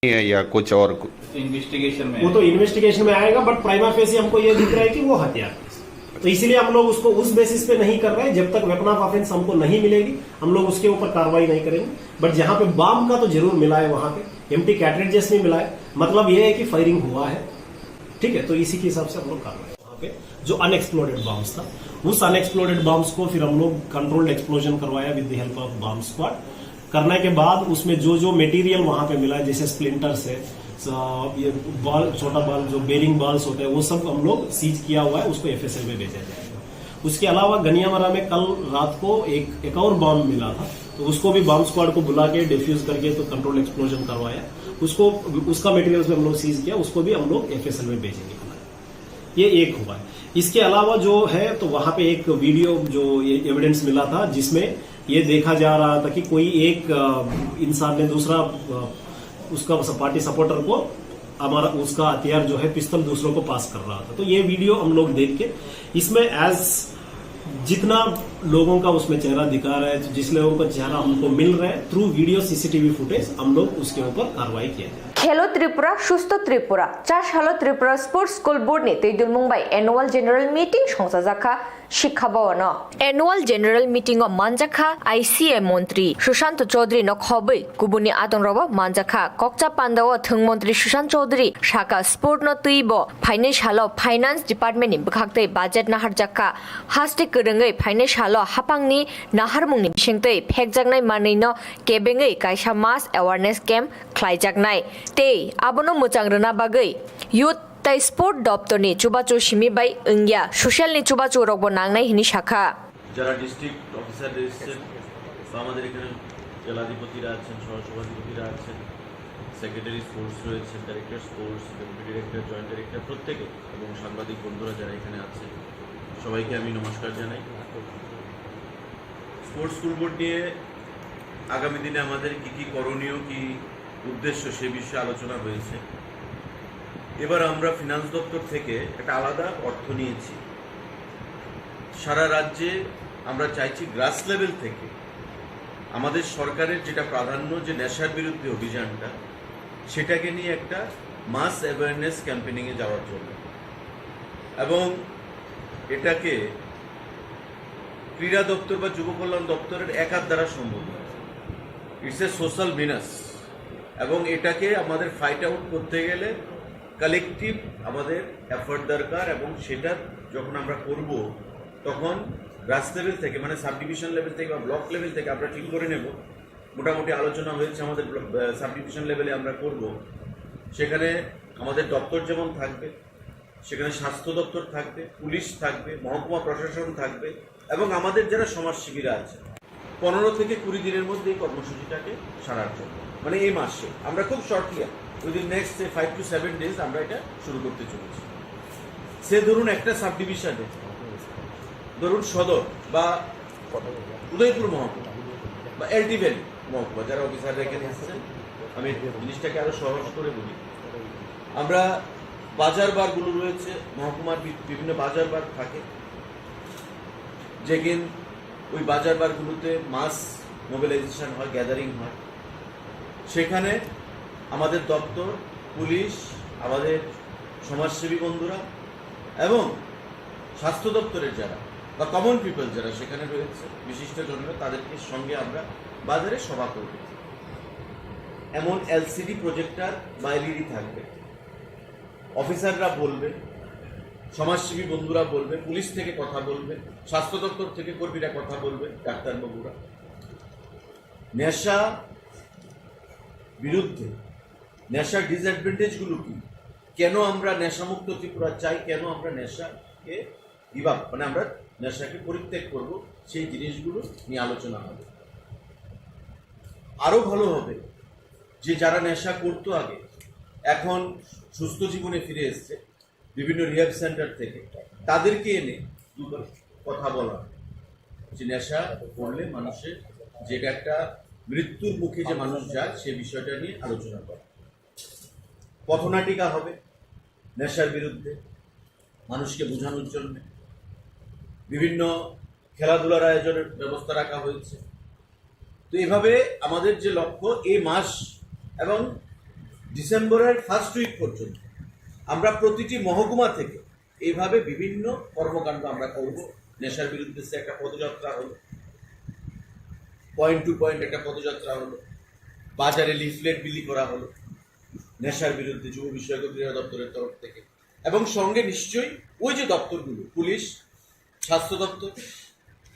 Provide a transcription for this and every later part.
या कुछ और इन्वेस्टिगेशन में वो तो इन्वेस्टिगेशन में आएगा, बट प्राइमा फेसी हमको ये दिख रहा है कि वो हत्या है। तो इसीलिए हम लोग उसको उस बेसिस पे नहीं कर रहे हैं। जब तक वेपन ऑफ ऑफेंस हमको नहीं मिलेगी हम लोग उसके ऊपर कार्रवाई नहीं करेंगे। बट जहां पे बम का तो जरूर मिला है, वहां पे एम्प्टी कैट्रिजेस में मिला है, मतलब ये है कि फायरिंग हुआ है, ठीक है। तो इसी के हिसाब से हम लोग कार्रवाई, वहां पे जो अनएक्सप्लोडेड बम्स था, उस अनएक्सप्लोडेड बम्स को फिर हम लोग कंट्रोल्ड एक्सप्लोजन करवाया with the help of bomb squad. करने के बाद उसमें जो जो मटेरियल वहां पे मिला है, जैसे स्प्लिंटर्स है, ये बॉल, छोटा बॉल जो बेरिंग बॉल्स होते हैं, वो सब हम लोग सीज किया हुआ है, उसको एफएसएल में भेजा जाएगा। उसके अलावा गनियामरा में कल रात को एक और बॉम्ब मिला था, तो उसको भी बॉम्ब स्क्वाड को बुला के डिफ्यूज करके तो कंट्रोल एक्सप्लोजन करवाया, उसको उसका मटेरियल हम लोग सीज किया, उसको भी हम लोग एफएसएल में भेजेंगे। ये एक हुआ है। इसके अलावा जो है, तो वहां पे एक वीडियो जो एविडेंस मिला था, जिसमें ये देखा जा रहा था कि कोई एक इंसान ने दूसरा उसका पार्टी सपोर्टर को हमारा उसका हथियार जो है पिस्तौल दूसरों को पास कर रहा था। तो ये वीडियो हम लोग देख के इसमें एज जितना लोगों का उसमें चेहरा दिखा रहा है, जिस लोगों का चेहरा हमको मिल रहा है थ्रू वीडियो सीसीटीवी फुटेज, हम लोग उसके ऊपर कार्रवाई किया जाए। खेलो त्रिपुरा सुस्थ Tripura charge hello Tripura sports school board ने तैदुल मुंबाई एनुअल जनरल मीटिंग संसाजाखा शिक्षा भवन एनुअल जनरल मीटिंग मानजाखा आईसीएम मंत्री सुशांत चौधरी न खबै गुबुननि आदंरब मानजाखा कक्चा पांडाव थों मंत्री सुशांत चौधरी शाखा स्पोर्ट न तैब फाइनेंस हालो फाइनान्स डिपार्टमेंट नि बखाक्तै बजेट नाहारजाखा हास्टे गोरोङै फाइनेंस हालो हापांनि नाहारमुंनि बिसिंतै फेकजागनाय मानैनो केबेङै कायसा मास अवेयरनेस कैम्प ख्लायजागनाय ते आबनो मोजां रोना बागै युथ ताई स्पोर्ट दप्तरनि चुबाचु सिमिबाई इंगिया सोशल नि चुबाचु रगबो नांनाय हिनि शाखा যারা ডিস্ট্রিক্ট অফিসার রয়েছেন বা আমাদের এখানে জেলাধিপতিরা আছেন, সহসভাধিপতিরা আছেন, সেক্রেটারি স্পোর্টস রয়েছেন, director sports, deputy director, joint director প্রত্যেকে, এবং সাংবাদিক বন্ধুরা যারা এখানে আছেন সবাইকে আমি নমস্কার জানাই। স্পোর্টস স্কুল বোর্ড নিয়ে আগামী দিনে আমাদের কি করণীয়, কি উদ্দেশ্য, সে বিষয়ে আলোচনা হয়েছে। এবার আমরা ফিনান্স দপ্তর থেকে একটা আলাদা অর্থ নিয়েছি। সারা রাজ্যে আমরা চাইছি গ্রাস লেভেল থেকে আমাদের সরকারের যেটা প্রাধান্য, যে নেশার বিরুদ্ধে অভিযানটা, সেটাকে নিয়ে একটা মাস অ্যাওয়ারনেস ক্যাম্পেনিংয়ে যাওয়ার জন্য, এবং এটাকে ক্রীড়া দপ্তর বা যুব কল্যাণ দপ্তরের একার দ্বারা সম্ভব নয়। ইটস এ সোশ্যাল মিনাস, এবং এটাকে আমাদের ফাইট আউট করতে গেলে কালেকটিভ আমাদের এফর্ট দরকার। এবং সেটা যখন আমরা করব তখন গ্রাস লেভেল থেকে, মানে সাব ডিভিশন লেভেল থেকে বা ব্লক লেভেল থেকে আমরা ঠিক করে নেব। মোটামুটি আলোচনা হয়েছে আমাদের সাব ডিভিশন লেভেলে আমরা করব। সেখানে আমাদের দপ্তর যেমন থাকবে, সেখানে স্বাস্থ্য দপ্তর থাকবে, পুলিশ থাকবে, মহকুমা প্রশাসন থাকবে, এবং আমাদের যারা সমাজসেবীরা আছে 15 থেকে 20 দিনের মধ্যে এই কর্মসূচিটাকে সারার জন্য, মানে এই মাসে আমরা খুব shortly within next 5 to 7 days আমরা এটা শুরু করতে চলেছি। সে ধরুন একটা সাব ডিভিশনে, ধরুন সদর বা উদয়পুর মহকুমা বা এলটি ভ্যালি মহকুমা, যারা অফিসাররা এখানে আসছেন, আমি জিনিসটাকে আরো সহজ করে বলি। আমরা বাজার বারগুলো রয়েছে, মহকুমার বিভিন্ন বাজার বার থাকে, যেদিন ওই বাজার বারগুলোতে মাস মোবিলাইজেশন হয়, গ্যাদারিং হয়, সেখানে আমাদের দপ্তর, পুলিশ, আমাদের সমাজসেবী বন্ধুরা এবং স্বাস্থ্য দপ্তরের যারা বা কমন পিপল যারা সেখানে রয়েছে, বিশিষ্ট জনরা, তাদেরকে সঙ্গে আমরা বাজারে সভা করব। এমন এলসিডি প্রজেক্টর বা এলইডি থাকবে, অফিসাররা বলবে, সমাজসেবী বন্ধুরা বলবে, পুলিশ থেকে কথা বলবে, স্বাস্থ্য দপ্তর থেকে কর্মীরা কথা বলবে, ডাক্তারবাবুরা। নেশা বিরুদ্ধে, নেশার ডিসঅ্যাডভান্টেজগুলো কি, কেন আমরা নেশামুক্ত ত্রিপুরা চাই, কেন আমরা নেশাকে মানে আমরা নেশাকে পরিত্যাগ করব, সেই জিনিসগুলো নিয়ে আলোচনা হবে। আরো ভালো হবে যে যারা নেশা করতো আগে, এখন সুস্থ জীবনে ফিরে এসছে বিভিন্ন রিহ্যাব সেন্টার থেকে, তাদেরকে এনে কথা বলা, যে নেশা করলে মানুষের যেটা একটা মৃত্যুর মুখে যে মানুষ যায়, সে বিষয়টা নিয়ে আলোচনা করা। পথনাটিকা হবে নেশার বিরুদ্ধে, মানুষকে বোঝানোর জন্য বিভিন্ন খেলাধুলার আয়োজনের ব্যবস্থা রাখা হয়েছে। তো এভাবে আমাদের যে লক্ষ্য, এই মাস এবং ডিসেম্বরের ফার্স্ট উইক পর্যন্ত আমরা প্রতিটি মহকুমা থেকে এইভাবে বিভিন্ন কর্মকাণ্ড আমরা করব। নেশার বিরুদ্ধে একটা পদযাত্রা হলো, পয়েন্ট টু পয়েন্ট একটা পদযাত্রা হলো, বাজারে লিফলেট বিলি করা হলো নেশার বিরুদ্ধে যুব বিষয়ক ক্রীড়া দপ্তরের তরফ থেকে, এবং সঙ্গে নিশ্চয়ই ওই যে দপ্তরগুলো, পুলিশ, স্বাস্থ্য দপ্তর,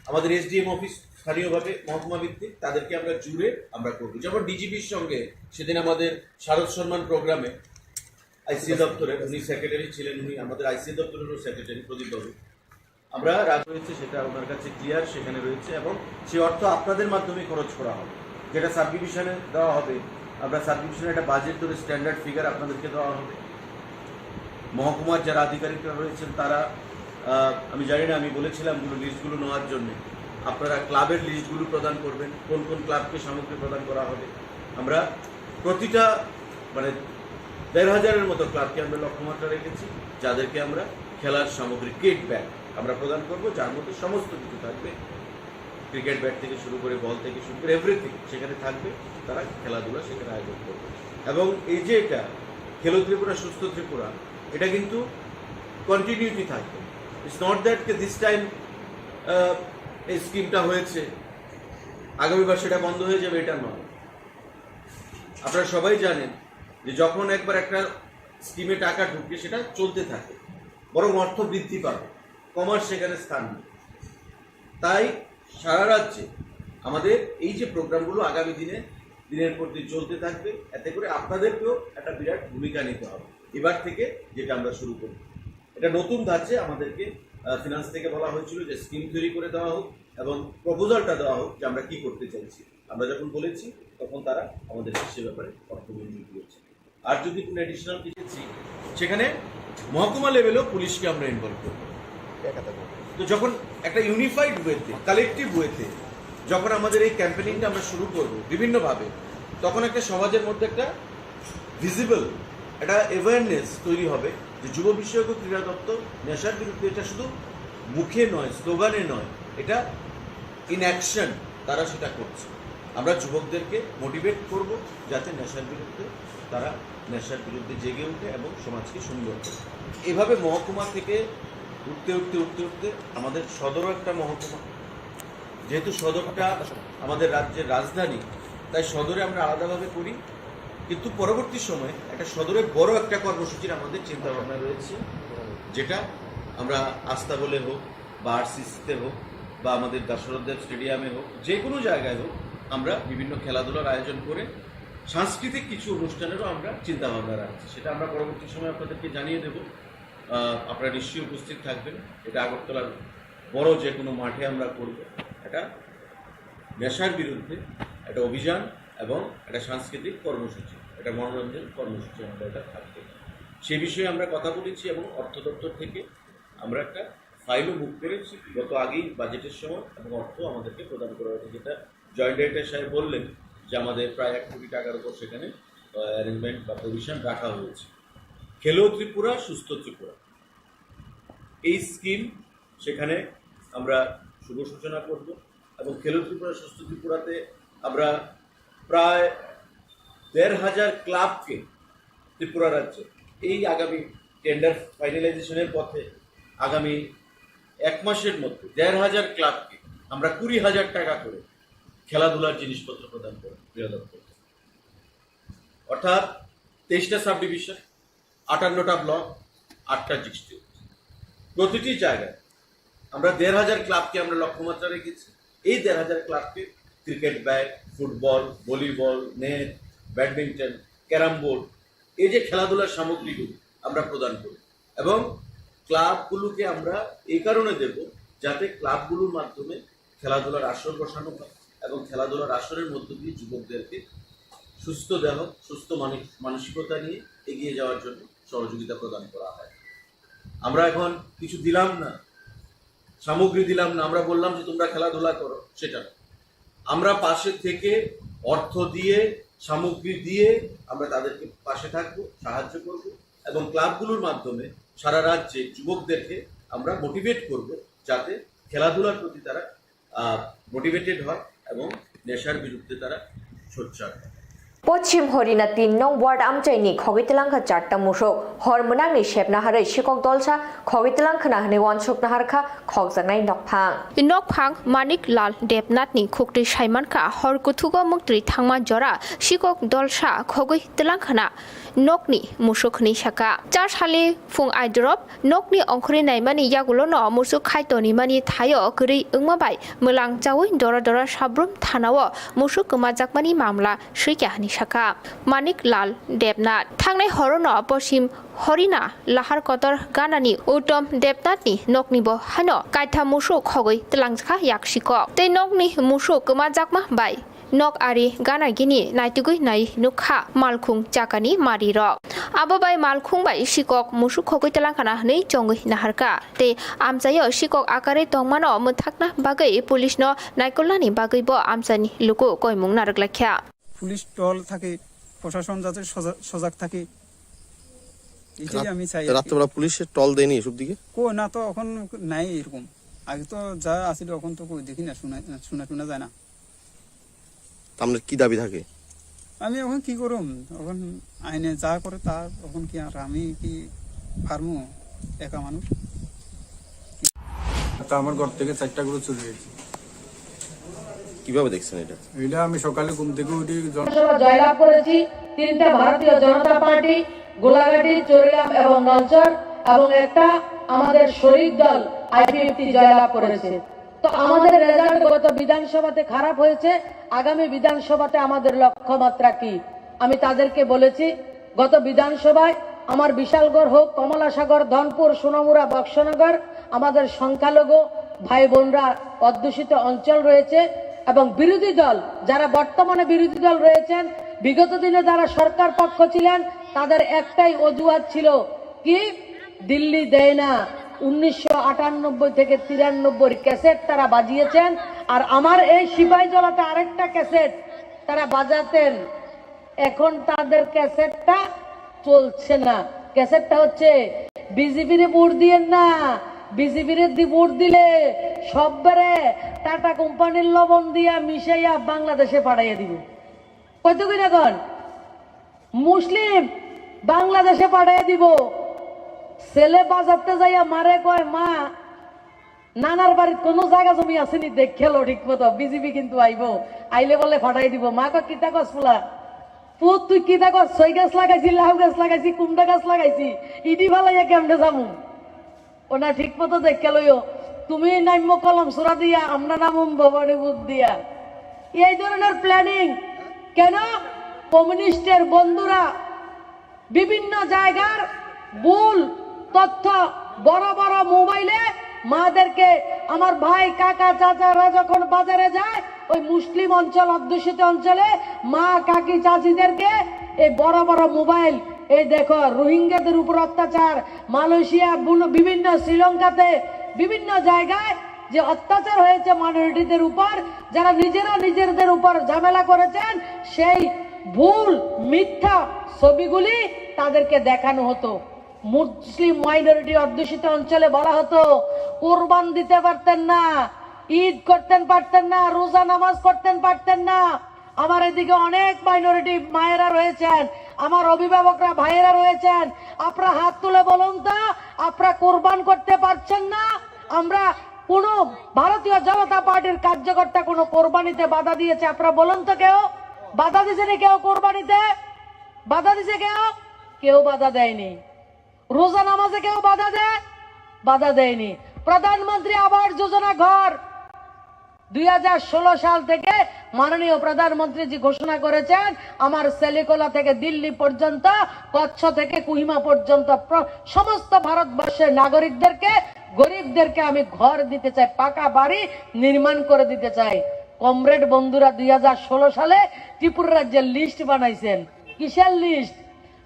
আমাদের এসডিএম অফিস স্থানীয়ভাবে মহকুমা ভিত্তিক, তাদেরকে আমরা জুড়ে আমরা করবো। যেমন ডিজিপির সঙ্গে সেদিন আমাদের শারদ সম্মান প্রোগ্রামে আইসিএ দপ্তরের উনি সেক্রেটারি ছিলেন, উনি আমাদের আইসিএ দপ্তরেরও সেক্রেটারি প্রদীপ বাবু, আমরা রাজ রয়েছে সেটা ওনার কাছে ক্লিয়ার সেখানে রয়েছে, এবং সেই অর্থ আপনাদের মাধ্যমে খরচ করা হবে। যেটা সাব ডিভিশনে দেওয়া হবে, আমরা সাব ডিভিশনে একটা বাজেট ধরে স্ট্যান্ডার্ড ফিগার আপনাদেরকে দেওয়া হবে। মহকুমার যারা আধিকারিকরা রয়েছেন তারা, আমি জানি না, আমি বলেছিলাম লিস্টগুলো নেওয়ার জন্য, আপনারা ক্লাবের লিস্টগুলো প্রদান করবেন, কোন কোন ক্লাবকে সামগ্রী প্রদান করা হবে। আমরা প্রতিটা ১,৫০০-এর মতো ক্লাবকে আমরা লক্ষ্যমাত্রা রেখেছি, যাদেরকে আমরা খেলার সামগ্রী কিট ব্যাগ আমরা প্রদান করব, যার মধ্যে সমস্ত কিছু থাকবে, ক্রিকেট ব্যাট থেকে শুরু করে বল থেকে শুরু করে এভরিথিং সেখানে থাকবে। তারা খেলাধুলা সেখানে আয়োজন করবে। এবং এই যে এটা খেলো ত্রিপুরা সুস্থ ত্রিপুরা, এটা কিন্তু কন্টিনিউটি থাকবে। It's not that this time এই স্কিমটা হয়েছে, আগামীবার সেটা বন্ধ হয়ে যাবে, এটা নয়। আপনারা সবাই জানেন যে যখন একবার একটা স্কিমে টাকা ঢুকবে সেটা চলতে থাকে, বরং অর্থ বৃদ্ধি পাবে, কমার্স সেখানে স্থান নেই। তাই সারা রাজ্যে আমাদের এই যে প্রোগ্রামগুলো আগামী দিনের পর দিন চলতে থাকবে, এতে করে আপনাদেরকেও একটা বিরাট ভূমিকা নিতে হবে। এবার থেকে যেটা আমরা শুরু করব, এটা নতুন ধাঁচে আমাদেরকে ফিনান্স থেকে বলা হয়েছিল যে স্কিম তৈরি করে দেওয়া হোক এবং প্রপোজালটা দেওয়া হোক যে আমরা কি করতে চাইছি। আমরা যখন বলেছি তখন তারা আমাদের সে ব্যাপারে অর্থ বিনিয়োগ দিয়েছে। আর যদি কোনো অ্যাডিশনাল কিছু সেখানে মহকুমা লেভেলেও পুলিশকে আমরা ইনভলভ করব। তো যখন একটা ইউনিফাইড ওয়েতে, কালেকটিভ ওয়েতে যখন আমাদের এই ক্যাম্পেনিংটা আমরা শুরু করব বিভিন্নভাবে, তখন একটা সমাজের মধ্যে একটা ভিজিবল একটা অ্যাওয়ারনেস তৈরি হবে যে যুব বিষয়ক ক্রীড়া দপ্তর নেশার বিরুদ্ধে এটা শুধু মুখে নয়, স্লোগানে নয়, এটা ইন অ্যাকশন তারা সেটা করছে। আমরা যুবকদেরকে মোটিভেট করব যাতে নেশার বিরুদ্ধে জেগে ওঠে এবং সমাজকে সুন্দর করে। এভাবে মহকুমা থেকে উঠতে আমাদের সদরও একটা মহকুমা, যেহেতু সদরটা আমাদের রাজ্যের রাজধানী, তাই সদরে আমরা আলাদাভাবে করি। কিন্তু পরবর্তী সময়ে একটা সদরে বড় একটা কর্মসূচির আমাদের চিন্তা ভাবনা রয়েছে, যেটা আমরা আস্থা বলে হোক বা আরসিসিতে হোক বা আমাদের দাশরথদেব স্টেডিয়ামে হোক, যে কোনো জায়গায় হোক, আমরা বিভিন্ন খেলাধুলার আয়োজন করে সাংস্কৃতিক কিছু অনুষ্ঠানেরও আমরা চিন্তা ভাবনা রাখছি। সেটা আমরা পরবর্তী সময় আপনাদেরকে জানিয়ে দেব। আপনারা নিশ্চয়ই উপস্থিত থাকবেন। এটা আগরতলার বড় যে কোনো মাঠে আমরা করব। এটা নেশার বিরুদ্ধে একটা অভিযান এবং একটা সাংস্কৃতিক কর্মসূচি, একটা মনোরঞ্জন কর্মসূচি আমাদের এটা থাকবে। সেই বিষয়ে আমরা কথা বলেছি এবং অর্থ দপ্তর থেকে আমরা একটা ফাইলও বুক করেছি গত আগেই বাজেটের সময়, এবং অর্থ আমাদেরকে প্রদান করা হয়েছে, যেটা জয়েন্ট ডাইরেক্টর সাহেব বললেন যে আমাদের প্রায় 1 কোটি টাকার উপর সেখানে অ্যারেঞ্জমেন্ট বা প্রভিশন রাখা হয়েছে। খেলো ত্রিপুরা সুস্থ ত্রিপুরা এই স্কিম সেখানে আমরা শুভ সূচনা করব, এবং খেলো ত্রিপুরা সুস্থ ত্রিপুরাতে আমরা প্রায় ১,৫০০ ক্লাবকে ত্রিপুরা রাজ্যে এই আগামী টেন্ডার ফাইনালাইজেশনের পথে আগামী 1 মাসের মধ্যে ১,৫০০ ক্লাবকে আমরা ২০,০০০ টাকা করে খেলাধুলার জিনিসপত্র প্রদান করব ক্রীড়া দপ্তর। অর্থাৎ ২৩টা সাব ডিভিশন, ৫৮টা ব্লক, ৮টা ডিস্ট্রিক্ট, প্রতিটি জায়গায় আমরা ১,৫০০ ক্লাবকে আমরা লক্ষ্যমাত্রা রেখেছি। এই ১,৫০০ ক্লাবকে cricket bat, football, volleyball, net, badminton, carrom board, এই যে খেলাধুলার সামগ্রীগুলো আমরা প্রদান করি, এবং ক্লাবগুলোকে আমরা এই কারণে দেব যাতে ক্লাবগুলোর মাধ্যমে খেলাধুলার আসর বসানো হয় এবং খেলাধুলার আসরের মধ্য দিয়ে যুবকদেরকে সুস্থ দেহ, সুস্থ মানসিকতা নিয়ে এগিয়ে যাওয়ার জন্য সহযোগিতা প্রদান করা হয়। আমরা এখন কিছু দিলাম না, সামগ্রী দিলাম না, আমরা বললাম যে তোমরা খেলাধুলা করো, সেটা না। আমরা পাশে থেকে অর্থ দিয়ে, সামগ্রী দিয়ে আমরা তাদেরকে পাশে থাকবো, সাহায্য করব, এবং ক্লাবগুলোর মাধ্যমে সারা রাজ্যে যুবকদেরকে আমরা মোটিভেট করব যাতে খেলাধুলার প্রতি তারা মোটিভেটেড হয় এবং নেশার বিরুদ্ধে তারা সোচ্চার হয়। পশ্চিম হরিনা ৩ নং ওয়ার্ড আমচাইনি খগৈতলাংখা 4টা মুসক হরমনাংনি সেবনা হাरै শিকক দলসা খগৈতলাংখনা হनै ওয়ানসকনা हारखा खगजानाय नकफां नकफां मानिक लाल देबनाथनि खुक्ति साइमानखा हरकुथुगो मुक्ति थांमा जरा शिকক दलसा खगैतलांखना नकनि मुसुखनि साका 4 साले फुं आइद्रब नकनि अंखरि नायमानि यागुलो न मुसुक खायतनि मानि थायो गरै ओंमाबाय मोलां जावै दरा दरा साब्रुम थानाव मुसुक गोमाजाकमानि मामला सैकाहानि साका मानिक लाल देबनाथ थांनाय हरन पश्चिम हरिना लाहार कतर गानानि उत्तम देबनाथनि नकनिबो हानो कायथा मुसुक खगै तलांजखा याकसिक तै नकनि मुसुक गोमाजाकमा बाय नक आरि गानागिनि नायतुगै नाय नुखा मालखुं जाकानि मारिर आबाबाय मालखुं बाय शिকক मुसुक खगै तलांखाना हनै जंगै नाहारका तै आमजायो शिকক आकारे तंमानो मोथाकना बागै पुलिसनो नायकलनानि बागैबो आमजानि लुकु कयमुं नारगलाख्या পুলিশ টহল থাকে প্রশাসন যাতে সজাগ থাকে এটাই আমি চাই রাত্রেবেলা পুলিশের টল দেয়নি এসব দিকে না তো এখন নাই এরকম আগে তো যা আছিল এখন তো কই দেখি না শোনা যায় না আপনার কি দাবি থাকে আমি এখন কি করুম এখন আইনে যা করে তা এখন কি আর আমি কি পারমু একা মানুষ আমার ঘর থেকে 4টা গরু চুরি হয়েছে কিভাবে দেখছেন এটা এটা আমি সকালে ঘুম থেকে উঠে বিধানসভা জয়লাভ করেছি 3টা ভারতীয় জনতা পার্টি গোলাঘাটি চরিলাম এবং নলচর এবং একটা আমাদের শরিক দল আইপিএফটি জয়লাভ করেছে তো আমাদের রেজাল্ট গত বিধানসভাতে খারাপ হয়েছে আগামী বিধানসভাতে আমাদের লক্ষ্যমাত্রা কি আমি তাদেরকে বলেছি গত বিধানসভায় আমার বিশালগড় হোক কমলাসাগর ধনপুর সোনামুড়া বক্সনগর আমাদের সংখ্যালঘু ভাই বোনরা অধ্যুষিত অঞ্চল রয়েছে এবং বিরোধী দল যারা বর্তমানে বিরোধী দল রয়েছেন বিগত দিনে যারা সরকার পক্ষ ছিলেন তাদের একটাই অজুহাত ছিল কি দিল্লি দেয় না 1998 থেকে 93 ক্যাসেট তারা বাজিয়েছেন আর আমার এই সিপাহীজলাতে আরেকটা ক্যাসেট তারা বাজাতেন এখন তাদের ক্যাসেটটা চলছে না ক্যাসেটটা হচ্ছে বিজেপির ভোট দিয়েন না বিজেপির ভোট দিলে সববারে টাটা কোম্পানির লবণ দিয়া মিশাইয়া বাংলাদেশে পাঠাইয়া দিব কত কিনা কন মুসলিম বাংলাদেশে পাঠাইয়া দিব ছেলে বাজাতে যাইয়া মারে কয় মা নানার বাড়ির কোন জায়গা জমি আসেনি দেখেলো ঠিক মতো বিজেপি কিন্তু আইবো আইলে বলে ফাটাই দিব মা কয় কিতা কস ফুলা পুত তুই কিতা কস ছয় গাছ লাগাইছি লাউ গাছ লাগাইছি কুমড়া গাছ লাগাইছি ইডি ফালাইয়া কেমনে যাবো ওনা ঠিক মতো দেখে লইও তুমি নাম্য কলম সুরা দিয়া আমরা নামুম ভবানী বুধ দিয়া এই ধরনের প্ল্যানিং কেন কমিউনিস্টের বন্ধুরা বিভিন্ন জায়গার ভুল তথ্য বড় বড় মোবাইলে মাদেরকে আমার ভাই কাকা চাচারা যখন বাজারে যায় ওই মুসলিম অঞ্চল অধ্যুষিত অঞ্চলে মা কাকি চাচিদেরকে এই বড় বড় মোবাইল এই দেখো রোহিঙ্গাদের উপর অত্যাচার মালয়েশিয়া বিভিন্ন শ্রীলঙ্কাতে বিভিন্ন জায়গায় যে অত্যাচার হয়েছে মাইনরিটিদের উপর যারা নিজেরা নিজেদের উপর ঝামেলা করেছেন সেই ভুল মিথ্যা ছবিগুলি তাদেরকে দেখানো হতো মুসলিম মাইনরিটি অধ্যুষিত অঞ্চলে বলা হতো কুরবান দিতে পারতেন না ঈদ করতেন পারতেন না রোজা নামাজ করতেন পারতেন না আমার এদিকে অনেক মাইনরিটি মায়েরা রয়েছেন আমার অভিভাবকরা ভাইয়েরা রয়েছেন আপনারা হাত তুলে বলুন তো আপনারা কুরবান করতে পারছেন না আমরা কোন ভারতীয় জনতা পার্টির কার্যকর্তা কোন কোরবানিতে বাধা দিয়েছে আপনারা বলুন তো কেউ বাধা দিয়েছে না কেউ কোরবানিতে বাধা দিয়েছে কেউ বাধা দেয়নি রোজা নামাজে কেউ বাধা দেয়নি প্রধানমন্ত্রী আবাস যোজনা ঘর 2016 সাল থেকে মাননীয় প্রধানমন্ত্রীজি ঘোষণা করেছেন আমার সেলিকোলা থেকে দিল্লি পর্যন্ত কচ্ছ থেকে কুহিমা পর্যন্ত সমস্ত ভারতবর্ষের নাগরিকদেরকে গরিবদেরকে আমি ঘর দিতে চাই পাকা বাড়ি নির্মাণ করে দিতে চাই কমরেড বন্ধুরা 2016 সালে ত্রিপুরা রাজ্যের লিস্ট বানাইছেন কিসের লিস্ট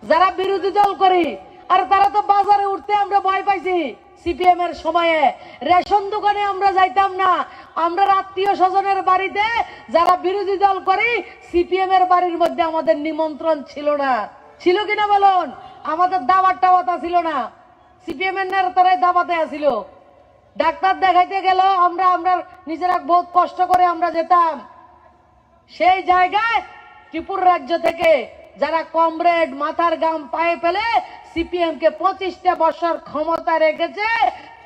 যারা বিরোধী দল করি আর তারা তো বাজারে উঠতে আমরা ভয় পাইছি সিপিএম এর সময়ে রেশন দোকানে আমরা যাইতাম না আমরা আত্মীয় স্বজনের বাড়িতে যারা বিরোধী দল করি সিপিএম এর বাড়ির মধ্যে আমাদের নিমন্ত্রণ ছিল না ছিল কিনা বলুন আমাদের দাওয়াত টাওয়াতা ছিল না সিপিএম এর নেতারাই দাওয়াতে আসিল ডাক্তার দেখাইতে গেল আমরা নিজেরা বহুত কষ্ট করে আমরা যেতাম সেই জায়গায় ত্রিপুরা রাজ্য থেকে যারা কমরেড মাথার গাম পায়ে ফেলে সিপিএম কে 25টা বছর ক্ষমতা রেখেছে,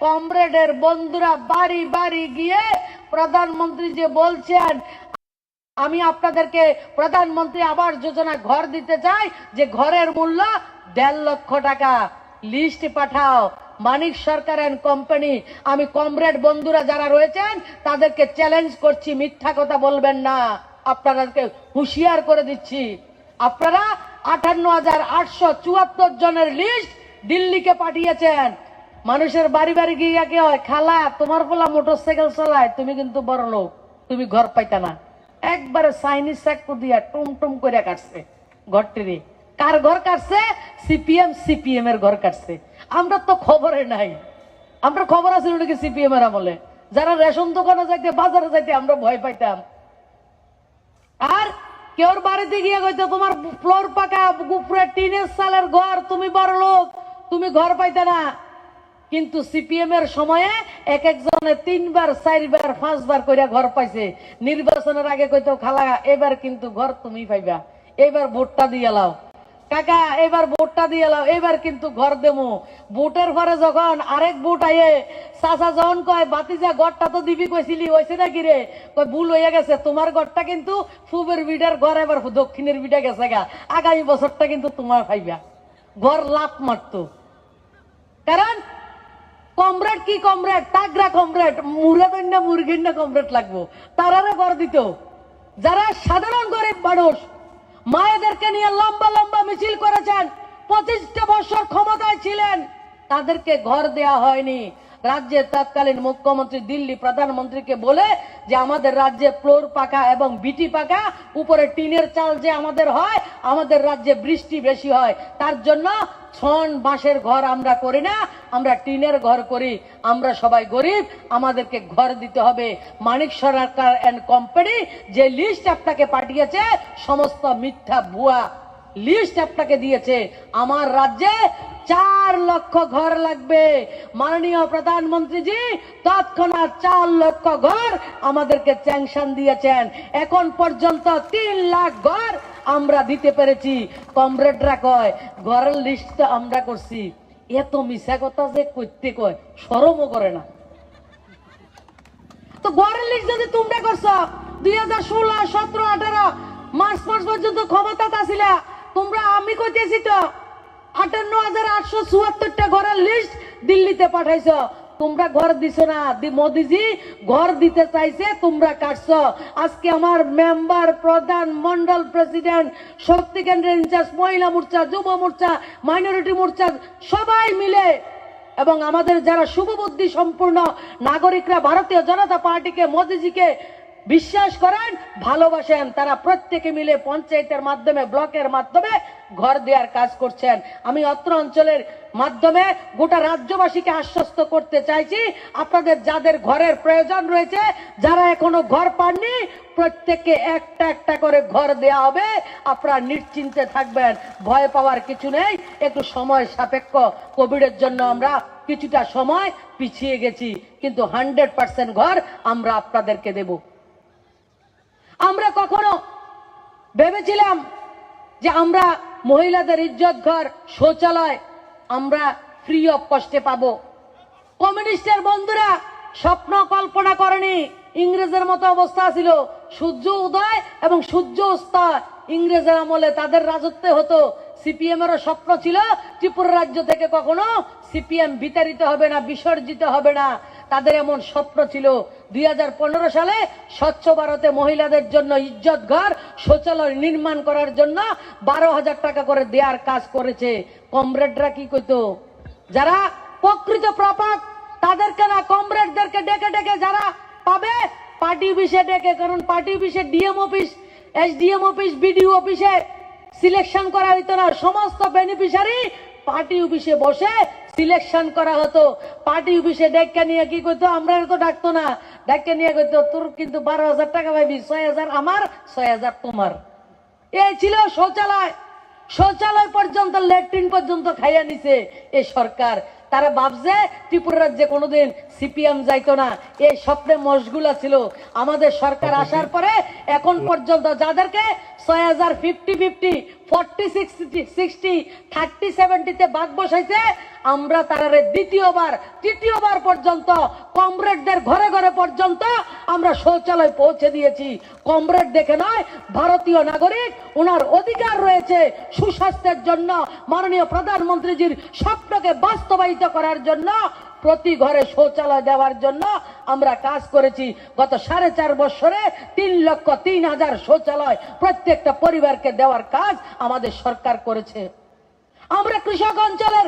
কমরেডের বন্ধুরা বাড়ি বাড়ি গিয়ে প্রধানমন্ত্রী যে বলছেন আমি আপনাদেরকে প্রধানমন্ত্রী আবাস যোজনা ঘর দিতে চাই, যে ঘরের মূল্য 1.5 লক্ষ টাকা, লিস্ট পাঠাও। মানিক সরকার এন্ড কোম্পানি, আমি কমরেড বন্ধুরা যারা রয়েছেন তাদেরকে চ্যালেঞ্জ করছি, মিথ্যা কথা বলবেন না। আপনাদেরকে হুঁশিয়ার করে দিচ্ছি, আপনারা 58,874 জনের লিস্ট দিল্লিকে পাঠিয়েছেন। মানুষের বাড়ি বাড়ি গিয়ে কি হয়, খালা তোমার পোলা মোটরসাইকেল চালায়, তুমি কিন্তু বড় লোক, তুমি ঘর পাইতা না। একবারে চাইনিজ চাকু দিয়া টুম টুম করে কাটছে ঘরটিরে। কার ঘর কাটছে? সিপিএম এর ঘর কাটছে। আমরা তো খবরে নাই, আমরা খবর আছে নাকি সিপিএম এর আমলে যারা রেশন দোকানে যাইতে বাজারে যাইতে আমরা ভয় পাইতাম। আর কেউর বাড়িতে গিয়ে কইতো তোমার ফ্লোর পাকা, উপরে টিনের চালের ঘর, তুমি বড় লোক, তুমি ঘর পাইতে না। কিন্তু সিপিএম এর সময়ে এক একজনে 3 বার 4 বার 5 বার কইরা ঘর পাইছে। নির্বাচনের আগে কইতো খালা এবার কিন্তু ঘর তুমি পাইবা, এবার ভোটটা দিয়ে লাও, কাকা এবার ভোটটা দিয়ে লাও, এবার কিন্তু ঘর দেবো। ভোটের পরে যখন আরেক ভোট আয়ে চাচা যখন কয় বাতিজা ঘরটা তো দিবি কইছিলি, হয়েছে নাকি রে? কয় ভুল হইয়া গেছে, তোমার ঘরটা কিন্তু পূবের বিটার ঘর, এবার দক্ষিণের বিটা গেছে গা, আগামী বছরটা কিন্তু তোমার পাইবা। ঘর লাভ মারতো, কারণ কমরেড কি কমরেড, তাগরা কমরেড, মুরাদন্যা মুরগিন্না কমরেড লাগবো, তারারে ঘর দিত। যারা সাধারণ গরিব মানুষ মায়েদেরকে নিয়ে লম্বা লম্বা মিছিল করেছেন, 25টা বছর ক্ষমতায় ছিলেন, তাদেরকে ঘর দেয়া হয়নি। রাজ্যের তৎকালীন মুখ্যমন্ত্রী দিল্লি প্রধানমন্ত্রীকে বলে যে আমাদের রাজ্যে ফ্লোর পাকা এবং বিটি পাকা, উপরে টিনের চাল যে আমাদের হয়, আমাদের রাজ্যে বৃষ্টি বেশি হয়, তার জন্য ছন বাঁশের ঘর আমরা করি না, আমরা টিনের ঘর করি, আমরা সবাই গরিব, আমাদেরকে ঘর দিতে হবে। মানিক সরকার এন্ড কোম্পানি যে লিস্ট আপনাকে পাঠিয়েছে সমস্ত মিথ্যা ভুয়া লিস্ট আপনাকে দিয়েছে। আমার রাজ্যে 4 লক্ষ ঘর লাগবে। মাননীয় প্রধানমন্ত্রীজি তৎক্ষণাৎ 4 লক্ষ ঘর আমাদেরকে স্যাংশন দিয়েছেন। এখন পর্যন্ত 3 লাখ ঘর আমরা দিতে পেরেছি। কমরেডরা কয় ঘরের লিস্ট তো আমরা করছি, এত মিছা কথা যে করতে কয় শরমও করে না। তো ঘরের লিস্ট যদি তোমরা করছো 2016, 17, 18 মার্চ পর্যন্ত ক্ষমতা ছিলা তোমরা, আমি কইতেছি তো 58,874টা ঘরের লিস্ট দিল্লিতে পাঠাইছো, তোমরা ঘর দিছো না। মোদিজি ঘর দিতে চাইছে, তোমরা কাটছো। আজকে আমার মেম্বার, প্রধান, মন্ডল প্রেসিডেন্ট, শক্তি কেন্দ্রের ইনচার্জ, মহিলা মোর্চা, যুব মোর্চা, মাইনরিটি মোর্চা সবাই মিলে এবং আমাদের যারা শুভবুদ্ধি সম্পূর্ণ নাগরিকরা ভারতীয় জনতা পার্টিকে, মোদিজিকে বিশ্বাস করেন, ভালোবাসেন, তারা প্রত্যেকে মিলে পঞ্চায়েতের মাধ্যমে, ব্লকের মাধ্যমে ঘর দেওয়ার কাজ করছেন। আমি অত্র অঞ্চলের মাধ্যমে গোটা রাজ্যবাসীকে আশ্বস্ত করতে চাইছি, আপনাদের যাদের ঘরের প্রয়োজন রয়েছে, যারা এখনো ঘর পাননি, প্রত্যেককে একটা একটা করে ঘর দেয়া হবে। আপনারা নিশ্চিন্তে থাকবেন, ভয় পাওয়ার কিছু নেই। একটু সময় সাপেক্ষ, কোভিডের জন্য আমরা কিছুটা সময় পিছিয়ে গেছি, কিন্তু 100% ঘর আমরা আপনাদেরকে দেব। আমরা কখনো ভেবেছিলাম যে আমরা মহিলাদের ইজ্জত ঘর, শৌচালয় আমরা ফ্রি অফ কস্টে পাবো? কমিউনিস্টের বন্ধুরা স্বপ্ন কল্পনা করেনি। ইংরেজের মতো অবস্থা ছিল, সূর্য উদয় এবং সূর্য অস্ত ইংরেজের আমলে তাদের রাজত্বে হতো। সিপিএম এরও স্বপ্ন ছিল ত্রিপুরা রাজ্য থেকে কখনো সিপিএম বিতাড়িত হবে না, বিসর্জিত হবে না, তাদের এমন স্বপ্ন ছিল। 2015 সালে স্বচ্ছ ভারতে মহিলাদের জন্য ইজ্জত ঘর, শৌচালয় নির্মাণ করার জন্য 12,000 টাকা করে দেওয়ার কাজ করেছে। কমরেডরা কি কইতো, যারা প্রকৃত প্রাপক তাদেরকে না, কমরেডদেরকে ডেকে ডেকে যারা পাবে পার্টি অফিসে ডেকে, কারণ পার্টি অফিসে DM office, SDM office, BDO অফিসে সিলেকশন করা হইতো না। সমস্ত বেনিফিশিয়ারি পার্টি অফিসে বসে সিলেকশন করা হতো। পার্টি অফিসে ডেকে নিয়ে কি করতো, আমরা তো ডাকতো না, ডেকে নিয়ে করতো তোর কিন্তু 12,000 টাকা পাইবি, 6,000 আমার, 6,000 তোমার। এই ছিল শৌচালয়। শৌচালয় পর্যন্ত, ল্যাট্রিন পর্যন্ত খাইয়া নিছে এই সরকার। তারা ভাবছে ত্রিপুরা রাজ্যে কোনোদিন সিপিএম যাইতো না, এই স্বপ্নে মশগুলা ছিল। আমাদের সরকার আসার পরে এখন পর্যন্ত যাদেরকে 6000 50-50 40-60 30-70-তে ভাগ বসাইছে। আমরা তারারে দ্বিতীয়বার তৃতীয়বার পর্যন্ত কমরেডদের ঘরে ঘরে পর্যন্ত আমরা শৌচালয় পৌঁছে দিয়েছি। কমরেড দেখে নয়, ভারতীয় নাগরিক, ওনার অধিকার রয়েছে সুস্বাস্থ্যের জন্য, মাননীয় প্রধানমন্ত্রীজির স্বপ্নকে বাস্তবায়িত করার জন্য প্রতি ঘরে শৌচালয় দেওয়ার জন্য আমরা কাজ করেছি। গত 4.5 বছরে 3,03,000 শৌচালয় প্রত্যেকটা পরিবারকে দেওয়ার কাজ আমাদের সরকার করেছে। আমরা কৃষক অঞ্চলের,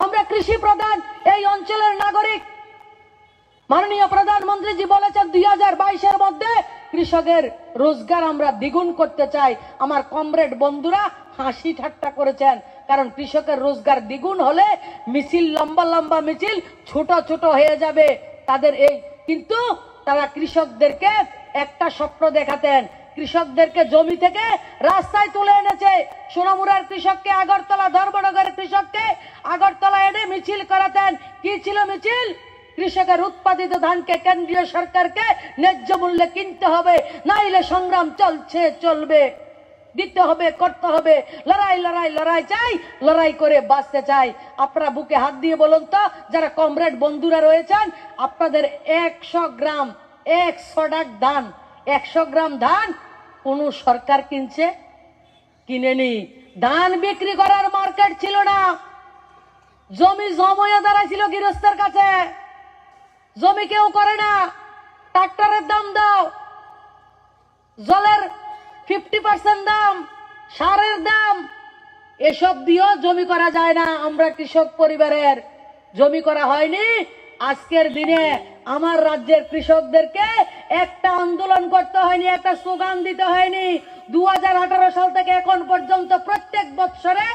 আমরা কৃষি প্রধান এই অঞ্চলের নাগরিক। মাননীয় প্রধানমন্ত্রীজি বলেছেন 2022-এর মধ্যে কৃষকের রোজগার আমরা দ্বিগুণ করতে চাই। আমার কমরেড বন্ধুরা হাসি ঠাট্টা করেছেন, কারণ কৃষকের রোজগার দ্বিগুণ হলে মিছিল, লম্বা লম্বা মিছিল ছোট ছোট হয়ে যাবে তাদের এই। কিন্তু তারা কৃষকদেরকে একটা স্বপ্ন দেখাতেন, কৃষকদেরকে জমি থেকে রাস্তায় তুলে এনেছে। সোনামুড়ার কৃষককে আগরতলা, ধর্মনগরের কৃষককে আগরতলা এনে মিছিল করাতেন। কি ছিল মিছিল? কৃষকের উৎপাদিত ধানকে কেন্দ্রীয় সরকারকে ন্যায্য মূল্যে কিনতে হবে, নাইলে সংগ্রাম চলছে চলবে, দিতে হবে, করতে হবে। লড়াই লড়াই লড়াই চাই, লড়াই করে বাঁচতে চাই। আপনারা বুকে হাত দিয়ে বলুন তো, যারা কমরেড বন্ধুরা রয়েছেন, আপনাদের 100 গ্রাম 100 ধান, 100 গ্রাম ধান কোন সরকার কিনছে? কিনেনি। ধান বিক্রি করার মার্কেট ছিল না। জমি জময়ে দাঁড়াইছিল গৃহস্থের কাছে। জমি কেউ করে না। ট্রাক্টরের দাম দাও, জলের 50% দাম, সারের দাম, এসব দিয়েও জমি করা যায় না। আমরা কৃষক পরিবারের, জমি করা হয়নি। আজকের দিনে আমার রাজ্যের কৃষকদেরকে একটা আন্দোলন করতে হয়নি, একটা স্লোগান দিতে হয়নি। 2018 সাল থেকে এখন পর্যন্ত প্রত্যেক বৎসরে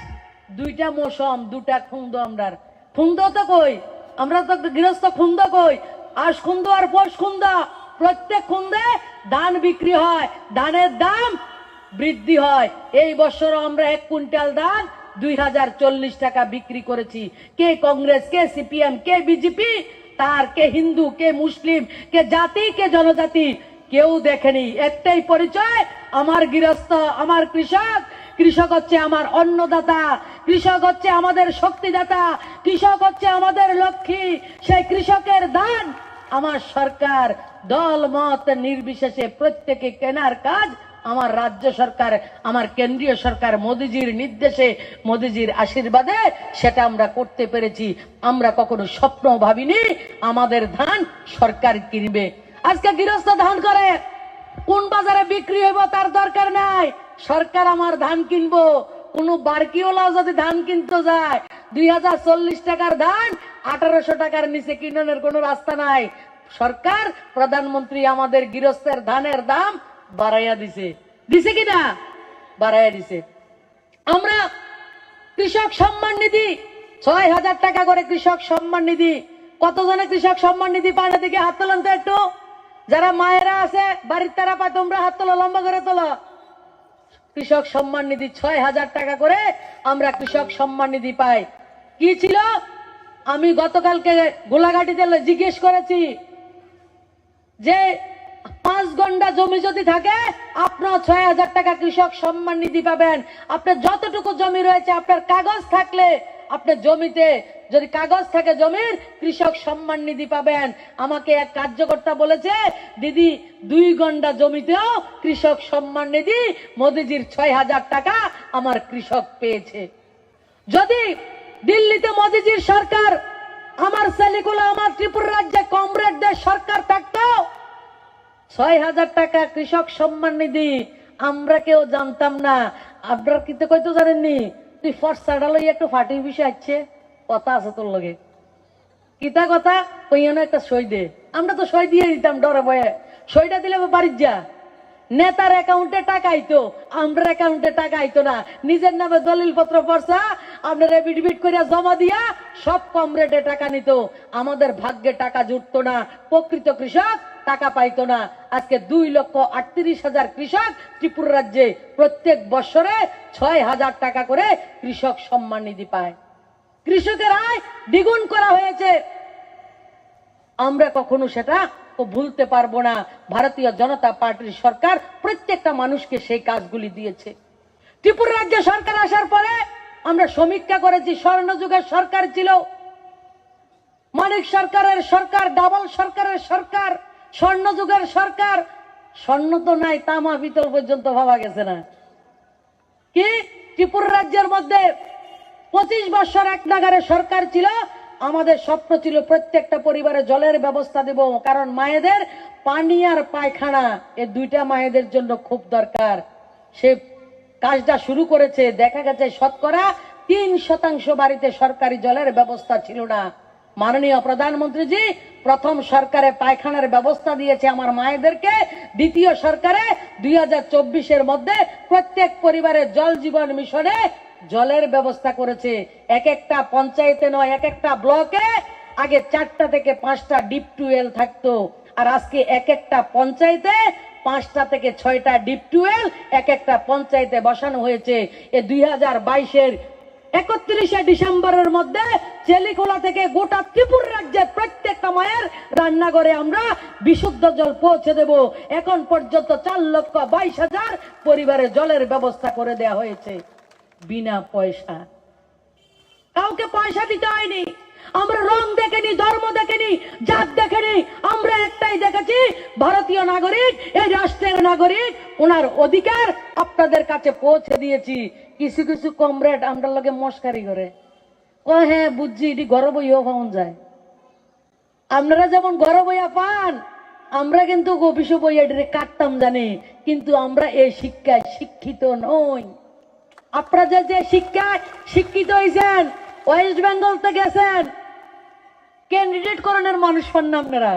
2টা মৌসুম, 2টা খুন্দ। আমরা খুন্দ তো কই, আমরা তো গৃহস্থ খুন্দ কই, আশ খুন্দ আর পৌষ খুন্দ। প্রত্যেক খুন্দে ধান বিক্রি হয়, ধানের দাম বৃদ্ধি হয়। এই বছর আমরা 1 কুইন্টাল ধান 2040 টাকা বিক্রি করেছি। কে কংগ্রেস, কে সিপিএম, কে বিজেপি, তার কে হিন্দু, কে মুসলিম, কে জাতি, কে জনজাতি, কেউ দেখেনি। একটাই পরিচয়, আমার গৃহস্থ, আমার কৃষক। কৃষক হচ্ছে আমার অন্নদাতা, কৃষক হচ্ছে আমাদের শক্তিদাতা, কৃষক হচ্ছে আমাদের লক্ষ্মী। সেই কৃষকের ধান আমার সরকার দল মত নির্বিশেষে প্রত্যেকে কেনার কাজ আমার রাজ্য সরকার, আমার কেন্দ্রীয় সরকার মোদিজির নির্দেশে, মোদিজির আশীর্বাদে সেটা আমরা করতে পেরেছি। আমরা কখনো স্বপ্ন ভাবিনি আমাদের ধান সরকার কিনবে। আজকে গৃহস্থ ধান করে, কোন বাজারে বিক্রি হইব তার দরকার নাই, সরকার আমার ধান কিনবো। কোন বারকিওয়ালা যদি ধান কিনতে যায়, 2040 টাকার ধান 1800 টাকার নিচে কিনানোর কোন রাস্তা নাই। সরকার, প্রধানমন্ত্রী আমাদের গৃহস্থের ধানের দাম বাড়াইয়া দিছে, দিছে কিনা? বাড়াইয়া দিছে। আমরা কৃষক সম্মান নিধি 6000 টাকা করে কৃষক সম্মান নিধি। কতজনে কৃষক সম্মান নিধি পায় না? দিকে হাত তোলেন তো একটু। যারা মায়েরা আছে বাড়ির, তারা পায়, তোমরা হাত তোলো, লম্বা করে তোলো। কৃষক সম্মান নিধি 6000 টাকা করে আমরা কৃষক সম্মান নিধি পাই। কি ছিল? আমি গতকালকে গোলাঘাটিতে জিজ্ঞেস করেছি যে 5 গন্ডা জমি যদি থাকে আপনার 6000 টাকা কৃষক সম্মান নিধি পাবেন। আপনার যতটুকু জমি রয়েছে, আপনার কাগজ থাকলে, আপনার জমিতে যদি কাগজ থাকে জমির, কৃষক সম্মান নিধি পাবেন। আমাকে এক কার্যকর্তা বলেছে, দিদি 2 গন্ডা জমিতেও কৃষক সম্মান নিধি, মোদিজির 6000 টাকা আমার কৃষক পেয়েছে। যদি দিল্লিতে মোদিজির সরকার, আমার সেলিকুলা, আমার ত্রিপুরা রাজ্যে কমরেডদের সরকার থাকতো, 6000 টাকা কৃষক সম্মান নিধি আমরা কেউ জানতাম না। আপনার কিন্তু কইতো জানেননি, তুই ফর্সাটা লই একটু ফাটি বিষয় আছে, কথা আছে তোর লগে, কিতা কথা কইয়া না, একটা সই দে। আমরা তো সই দিয়ে দিতাম ডরে ভয়ে। সইটা দিলে বাড়ির যা, নেতার অ্যাকাউন্টে টাকা আইতো, আমরা অ্যাকাউন্টে টাকা আইতো না। নিজের নামে দলিল পত্র পড়ছা, আপনার এফিডেভিট করে জমা দিয়া সব কমরেডে টাকা নিত। আমাদের ভাগ্যে টাকা জুটতো না, প্রকৃত কৃষক টাকা পাইতো না। আজকে 2,38,000 কৃষক ত্রিপুরা রাজ্যে প্রত্যেক বছরে 6000 টাকা করে কৃষক সম্মান নিধি পায়। কৃষকের আয় দ্বিগুণ করা হয়েছে। আমরা কখনো সেটা ভুলতে পারবো না। ভারতীয় জনতা পার্টির সরকার প্রত্যেকটা মানুষকে সেই কাজগুলি দিয়েছে। ত্রিপুরা রাজ্য সরকার আসার পরে আমরা সমীক্ষা করেছি, স্বর্ণযুগের সরকার ছিল, মানিক সরকারের সরকার, ডাবল সরকারের সরকার, স্বর্ণযুগের সরকার। স্বর্ণ তো নাই, তামা পিতল পর্যন্ত ভাবা গেছে না। কি ত্রিপুরা রাজ্যের মধ্যে 25 বছর এক নাগারে সরকার ছিল। আমাদের স্বপ্ন ছিল প্রত্যেকটা পরিবারে জলের ব্যবস্থা দেব, কারণ মায়েদের পানি আর পায়খানা এই দুইটা মায়েদের জন্য খুব দরকার। সে কাজটা শুরু করেছে। দেখা গেছে শতকরা 3% বাড়িতে সরকারি জলের ব্যবস্থা ছিল না। মাননীয় প্রধানমন্ত্রীজি প্রথম সরকারে পায়খানার ব্যবস্থা দিয়েছে আমার মায়েদেরকে, দ্বিতীয় সরকারে 2024-এর মধ্যে প্রত্যেক পরিবারে জল জীবন মিশনে জলের ব্যবস্থা করেছে। এক একটা পঞ্চায়েতে নয়, এক একটা ব্লকে আগে 4টা থেকে 5টা ডিপ টিউবওয়েল থাকতো, আর আজকে এক একটা পঞ্চায়েতে 5টা থেকে 6টা ডিপ টিউবওয়েল এক একটা পঞ্চায়েতে বসানো হয়েছে। এ 2022-এর 31শে ডিসেম্বরের মধ্যে চেলিখোলা থেকে গোটা ত্রিপুরা রাজ্যের প্রত্যেকটা মায়ের রান্নাঘরে আমরা বিশুদ্ধ জল পৌঁছে দেব। এখন পর্যন্ত 4,22,000 পরিবারে জলের ব্যবস্থা করে দেয়া হয়েছে বিনা পয়সা। কাউকে পয়সা দিতে হয়নি। আমরা রং দেখেনি, ধর্ম দেখেনি, জাত দেখেনি। আমরা একটাই দেখেছি, ভারতীয় নাগরিক, এই রাষ্ট্রের নাগরিক, ওনার অধিকার আপনাদের কাছে পৌঁছে দিয়েছি। কিছু কিছু কমরেড আমরা লগে মস্কারি করে কয়, হ্যাঁ বুঝছি, এটি গর্ব বইও পাওয়া যায়। আপনারা যেমন গর্ব বইয়া পান, আমরা কিন্তু গোপিস বইয়া কাটতাম জানি, কিন্তু আমরা এই শিক্ষায় শিক্ষিত নই। আপনারা যে শিক্ষায় শিক্ষিত হয়েছেন, ওয়েস্ট বেঙ্গল থেকে গেছেন, ক্যান্ডিডেট করণের মানুষ পান না আপনারা।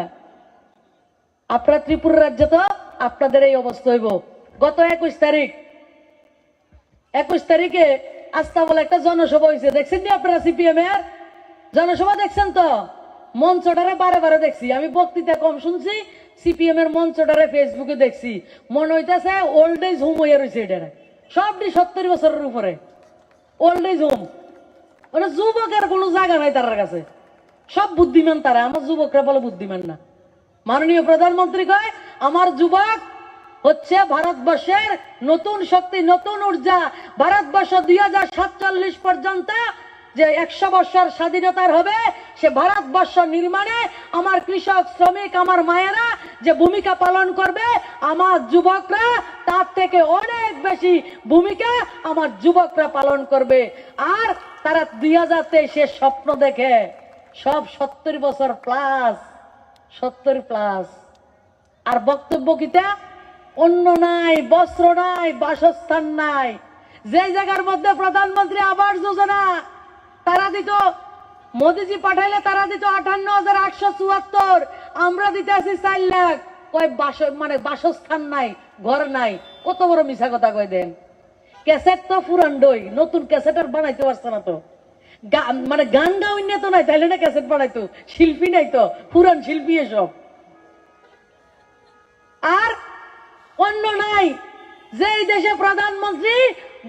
আপনারা ত্রিপুরা রাজ্যে তো আপনাদের এই অবস্থা হইব। গত 21 তারিখে আস্থা বলে একটা জনসভা হয়েছে, দেখছেন নি আপনারা? সিপিএম এর জনসভা দেখছেন তো? মঞ্চটারে বারে বারে দেখছি, আমি বক্তৃতা কম শুনছি, সিপিএম এর মঞ্চটারে ফেসবুকে দেখছি। মনে হইতেছে ওল্ড এজ হোম হইয়া রয়েছে। এটা সবটি 70 বছরের উপরে ওল্ড এজ হোম। মানে যুবকের কোনো জায়গা নাই তার কাছে, সব বুদ্ধিমান তারা। আমার যুবকরা বলে বুদ্ধিমান না। মাননীয় প্রধানমন্ত্রী কয় আমার যুবক হচ্ছে ভারতবর্ষের নতুন শক্তি, নতুন ঊর্জা। ভারতবর্ষ 2047 পর্যন্ত যে 100 বছর স্বাধীনতার হবে, সে ভারতবর্ষ নির্মাণে আমার কৃষক, শ্রমিক, আমার মায়েরা যে ভূমিকা পালন করবে, আমার যুবকরা তার থেকে অনেক বেশি ভূমিকা আমার যুবকরা পালন করবে। আর তারা 2023-এর স্বপ্ন দেখে সব 70 বছর প্লাস, 70 প্লাস। আর বক্তব্য কিটা? অন্য নাই, বস্ত্র নাই, বাসস্থান নাই। যে জায়গার মধ্যে প্রধানমন্ত্রী আবাস যোজনা তারা দিত, মোদিজি পাঠাইলে তারা দিত 58,874, আমরা দিতে আছি 4 লাখ। কয় মানে বাসস্থান নাই, ঘর নাই। কত বড় মিছা কথা কয় দেন। ক্যাসেট তো পুরান্ডই, নতুন ক্যাসেট আর বানাইতে পারছে না তো। মানে গান গাওয়ার তো নাই, তাইলে না ক্যাসেট বানাইতো। শিল্পী নাই তো, পুরান শিল্পী এসব। আর অন্য নাই। যে দেশে প্রধানমন্ত্রী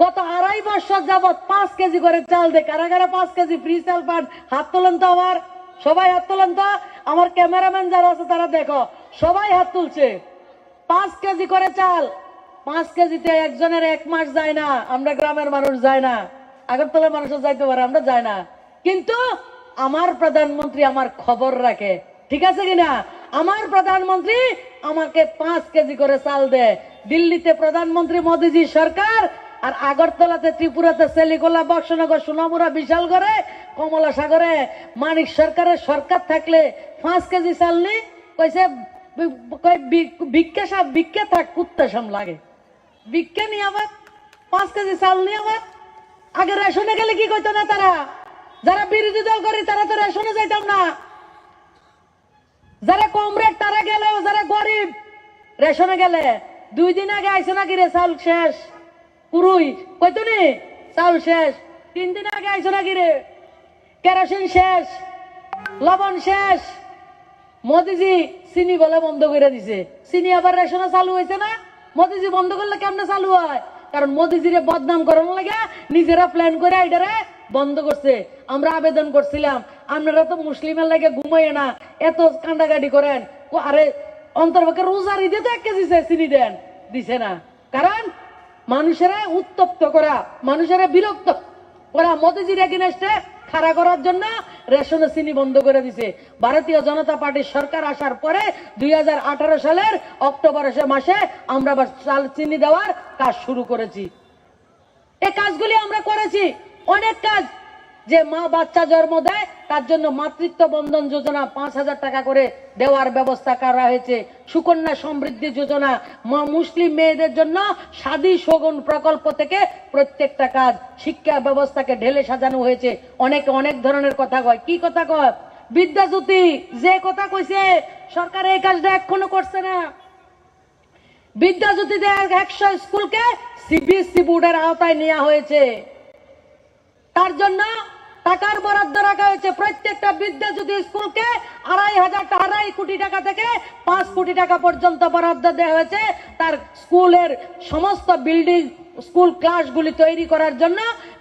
গত 2.5 বছর যাবত 5 কেজি করে চাল দেয়, কারাগারে 5 কেজি ফ্রি চাল পান। হাত তোলেন তো, আমার সবাই হাত তোলেন তো। আমার ক্যামেরাম্যান যারা আছে তারা দেখো, সবাই হাত তুলছে। 5 কেজি করে চাল, 5 কেজিতে একজনের 1 মাস যায় না। আমরা গ্রামের মানুষ যায় না, আগরতলার মানুষও যাইতে পারে, আমরা যাই না। কিন্তু আমার প্রধানমন্ত্রী আমার খবর রাখে, ঠিক আছে কিনা? আমার প্রধানমন্ত্রী আমাকে 5 কেজি করে চাল দেয়। দিল্লিতে প্রধানমন্ত্রী মোদিজি সরকার, আর আগরতলাতে, ত্রিপুরাতে, চেলিখোলা, বক্সনগর, সোনামুড়া, বিশালগড়ে, কমলা সাগরে মানিক সরকারের সরকার থাকলে 5 কেজি চাল নি। কইছে ভিক্ষে থাক, কুত্তা সাম লাগে। ভিক্ষে নি আবার 5 কেজি চাল নি। আবার আগে রেশনে গেলে কি কইতো না তারা? যারা বিরোধী দল করে তারা তো রেশনে যাইতাম না। যারা কমরেড তারা গেলেও, যারা গরিব রেশনে গেলে 2 দিন আগে আইসে নাকি রে চাউল শেষ, পুরুই কইতো নি চাউল শেষ। 3 দিন আগে আইসে নাকি রে কেরোসিন শেষ, লবণ শেষ। মোদিজি চিনি বলে বন্ধ করে দিছে। চিনি আবার রেশনে চালু হয়েছে না? মোদিজি বন্ধ করলে কেমনে চালু হয়? কারণ মোদিজিরে বদনাম করানো লাগে, নিজেরা প্ল্যান করে এটারে বন্ধ করছে। আমরা আবেদন করছিলাম, আপনারা তো মুসলিমের লাগে ঘুমাইয়ে না, এত কান্দাকাটি করেন, আরে অন্তর্পক্ষে রোজার ঈদে তো 1 কেজি চিনি দেন, দিছে না। কারণ মানুষেরা উত্তপ্ত করা, মানুষেরা বিরক্ত করা, মোদিজির এগেইনস্টে খাড়া করার জন্য রেশনে চিনি বন্ধ করে দিছে। ভারতীয় জনতা পার্টির সরকার আসার পরে 2018 সালের অক্টোবর মাসে আমরা আবার চাল চিনি দেওয়ার কাজ শুরু করেছি। এই কাজগুলি আমরা করেছি, অনেক কাজ। যে মা বাচ্চা জন্ম দেয় তার জন্য মাতৃত্ব বন্ধন যোজনা 5,000 টাকা করে দেওয়ার ব্যবস্থা করা হয়েছে। সুকন্যা সমৃদ্ধি যোজনা, মুসলিম মেয়েদের জন্য শাদী শগুন প্রকল্প থেকে প্রত্যেকটা কাজ, শিক্ষা ব্যবস্থাকে ঢেলে সাজানো হয়েছে। অনেকে অনেক ধরনের কথা কয়, কি কথা কয়? বিদ্যাজ্যোতি যে কথা কইছে, সরকার এই কাজটা এখনো করছে না। বিদ্যাজ্যোতিতে 100 স্কুলকে সিবিএসসি বোর্ডের আওতায় নেওয়া হয়েছে, তার জন্য টাকার বরাদ্দ রাখা হয়েছে। প্রত্যেকটা বিদ্যাজ্যোতি স্কুলকে 2.5 কোটি টাকা থেকে 5 কোটি টাকা পর্যন্ত বরাদ্দ দেওয়া হয়েছে। তার স্কুলের সমস্ত বিল্ডিং, স্কুল ক্লাসগুলি তৈরি করার জন্য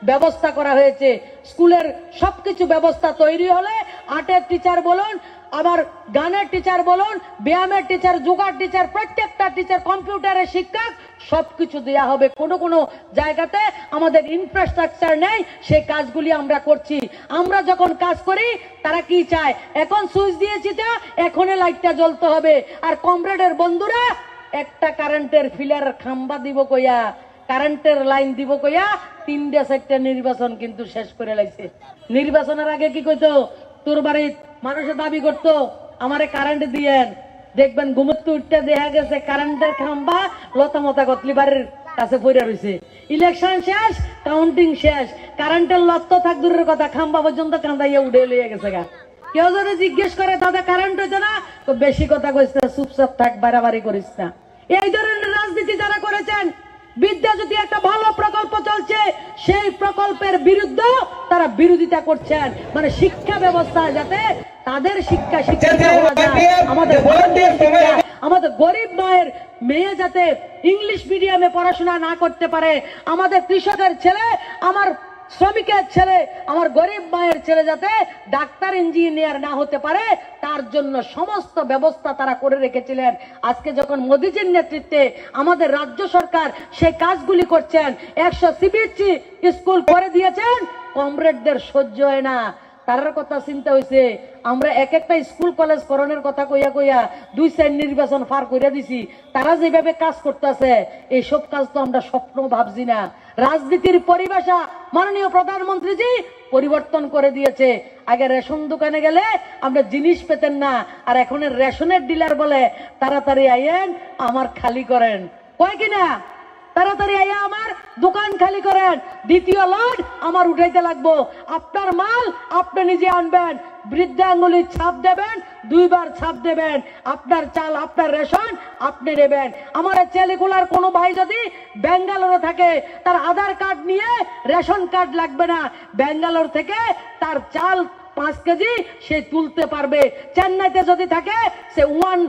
ব্যবস্থা করা হয়েছে। স্কুলের সবকিছু ব্যবস্থা তৈরি হলে আর্টের টিচার বলুন, আবার গানের টিচার বলুন, ব্যায়ামের টিচার, যোগার টিচার, প্রত্যেকটা টিচার, কম্পিউটারের শিক্ষক, সবকিছু দেওয়া হবে। কোনো কোনো জায়গাতে আমাদের ইনফ্রাস্ট্রাকচার নেই, সেই কাজগুলি আমরা করছি। আমরা যখন কাজ করি তারা কি চায়, এখন সুইচ দিয়েছি তো এখনই লাইটটা জ্বলতে হবে। আর কমরেডের বন্ধুরা একটা কারেন্টের ফিলার খাম্বা দিব কইয়া, কারেন্টের লাইন দিব কইয়া 3-4টা নির্বাচন কিন্তু শেষ করে লাইছে। নির্বাচনের আগে কি কইতো, তোর বাড়ি মানুষের দাবি করতো আমারে কারেন্ট দিয়েন, দেখবেন ঘুমতে উঠতে দেখা গেছে কারেন্টের খাম্বা লতামতা কতলি বাড়ির কাছে পড়ে রয়েছে। ইলেকশন শেষ, কাউন্টিং শেষ, কারেন্টের লত্ত থাক দূরের কথা, খাম্বা পর্যন্ত কান্দাইয়া উঠে লইয়া গেছে গা। কেউ যদি জিজ্ঞেস করে দাদা কারেন্ট হয়েছে না, তো বেশি কথা কইস না, চুপচাপ থাক, বাড়াবাড়ি করিস না। এই ধরনের রাজনীতি যারা করেছেন, বিদ্যাজ্যোতি একটা ভালো প্রকল্প চলছে, সেই প্রকল্পের বিরুদ্ধে তারা বিরোধিতা করছেন। মানে শিক্ষা ব্যবস্থা যাতে তাদের শিক্ষা আমাদের গরিব মায়ের মেয়ে যাতে ইংলিশ মিডিয়ামে পড়াশোনা না করতে পারে, আমাদের কৃষকের ছেলে, আমার শ্রমিকের ছেলে, আমার গরিব মায়ের ছেলে যাতে ডাক্তার ইঞ্জিনিয়ার না হতে পারে, তার জন্য সমস্ত ব্যবস্থা তারা করে রেখেছিলেন। আজকে যখন মোদিজির নেতৃত্বে আমাদের রাজ্য সরকার সেই কাজগুলি করছেন, 100 সিবিএসসি স্কুল করে দিয়েছেন, কমরেডদের সহ্য হয় না। তার কথা চিন্তা হয়েছে, আমরা একটা স্কুল কলেজ করণের কথা কইয়া কইয়া 2-4 নির্বাচন পার করে দিছি। তারা যেভাবে কাজ করতেছে, এইসব কাজ তো আমরা স্বপ্ন ভাবছি না। রাজনীতির পরিভাষা মাননীয় প্রধানমন্ত্রীজি পরিবর্তন করে দিয়েছে। আগে রেশন দোকানে গেলে আমরা জিনিস পেতেন না, আর এখন রেশনের ডিলার বলে তাড়াতাড়ি আইয়েন আমার খালি করেন, কয় কিনা, তাড়াতাড়ি আইয়া আমার দোকান খালি করেন, দ্বিতীয় লট আমার উঠাইতে লাগবো, আপনার মাল আপনি নিজে আনবেন, বৃদ্ধাঙ্গুলির ছাপ দেবেন, 2 বার ছাপ দেবেন, আপনার চাল, আপনার রেশন আপনি নেবেন। আমার ছেলেগুলার কোনো ভাই যদি ব্যাঙ্গালোরে থাকে, তার আধার কার্ড নিয়ে রেশন কার্ড লাগবে না, ব্যাঙ্গালোর থেকে তার চাল 5 কেজি সে তুলতে পারবে। চেন্নাইতে যদি থাকে, সে ওয়ান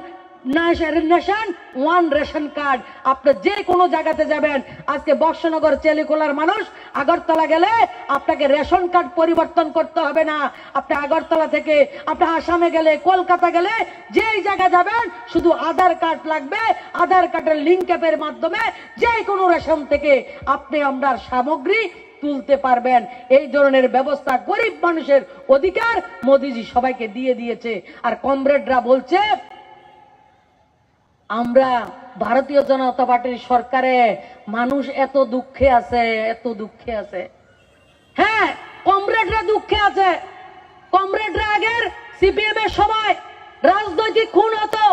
রেশন কার্ড, আপনি যে কোনো জায়গাতে যাবেন। আজকে বর্ষনগর চেলিকোলার মানুষ আগরতলা গেলে আপনাকে রেশন কার্ড পরিবর্তন করতে হবে না। আপনি আগরতলা থেকে আপনি আসামে গেলে, কলকাতা গেলে, যেই জায়গা যাবেন শুধু আধার কার্ড লাগবে। আধার কার্ডের লিঙ্ক অ্যাপের মাধ্যমে যে কোনো রেশন থেকে আপনি আমরা সামগ্রী তুলতে পারবেন। এই ধরনের ব্যবস্থা, গরিব মানুষের অধিকার মোদিজি সবাইকে দিয়ে দিয়েছে। আর কমরেডরা বলছে আমরা ভারতীয় জনতা পার্টির সরকারে মানুষ এত দুঃখে আছে, এত দুঃখে আছে। হ্যাঁ, কমরেডরা দুঃখে আছে। কমরেডরা আগের সিপিএম এর সময় রাজনৈতিক খুন হতো,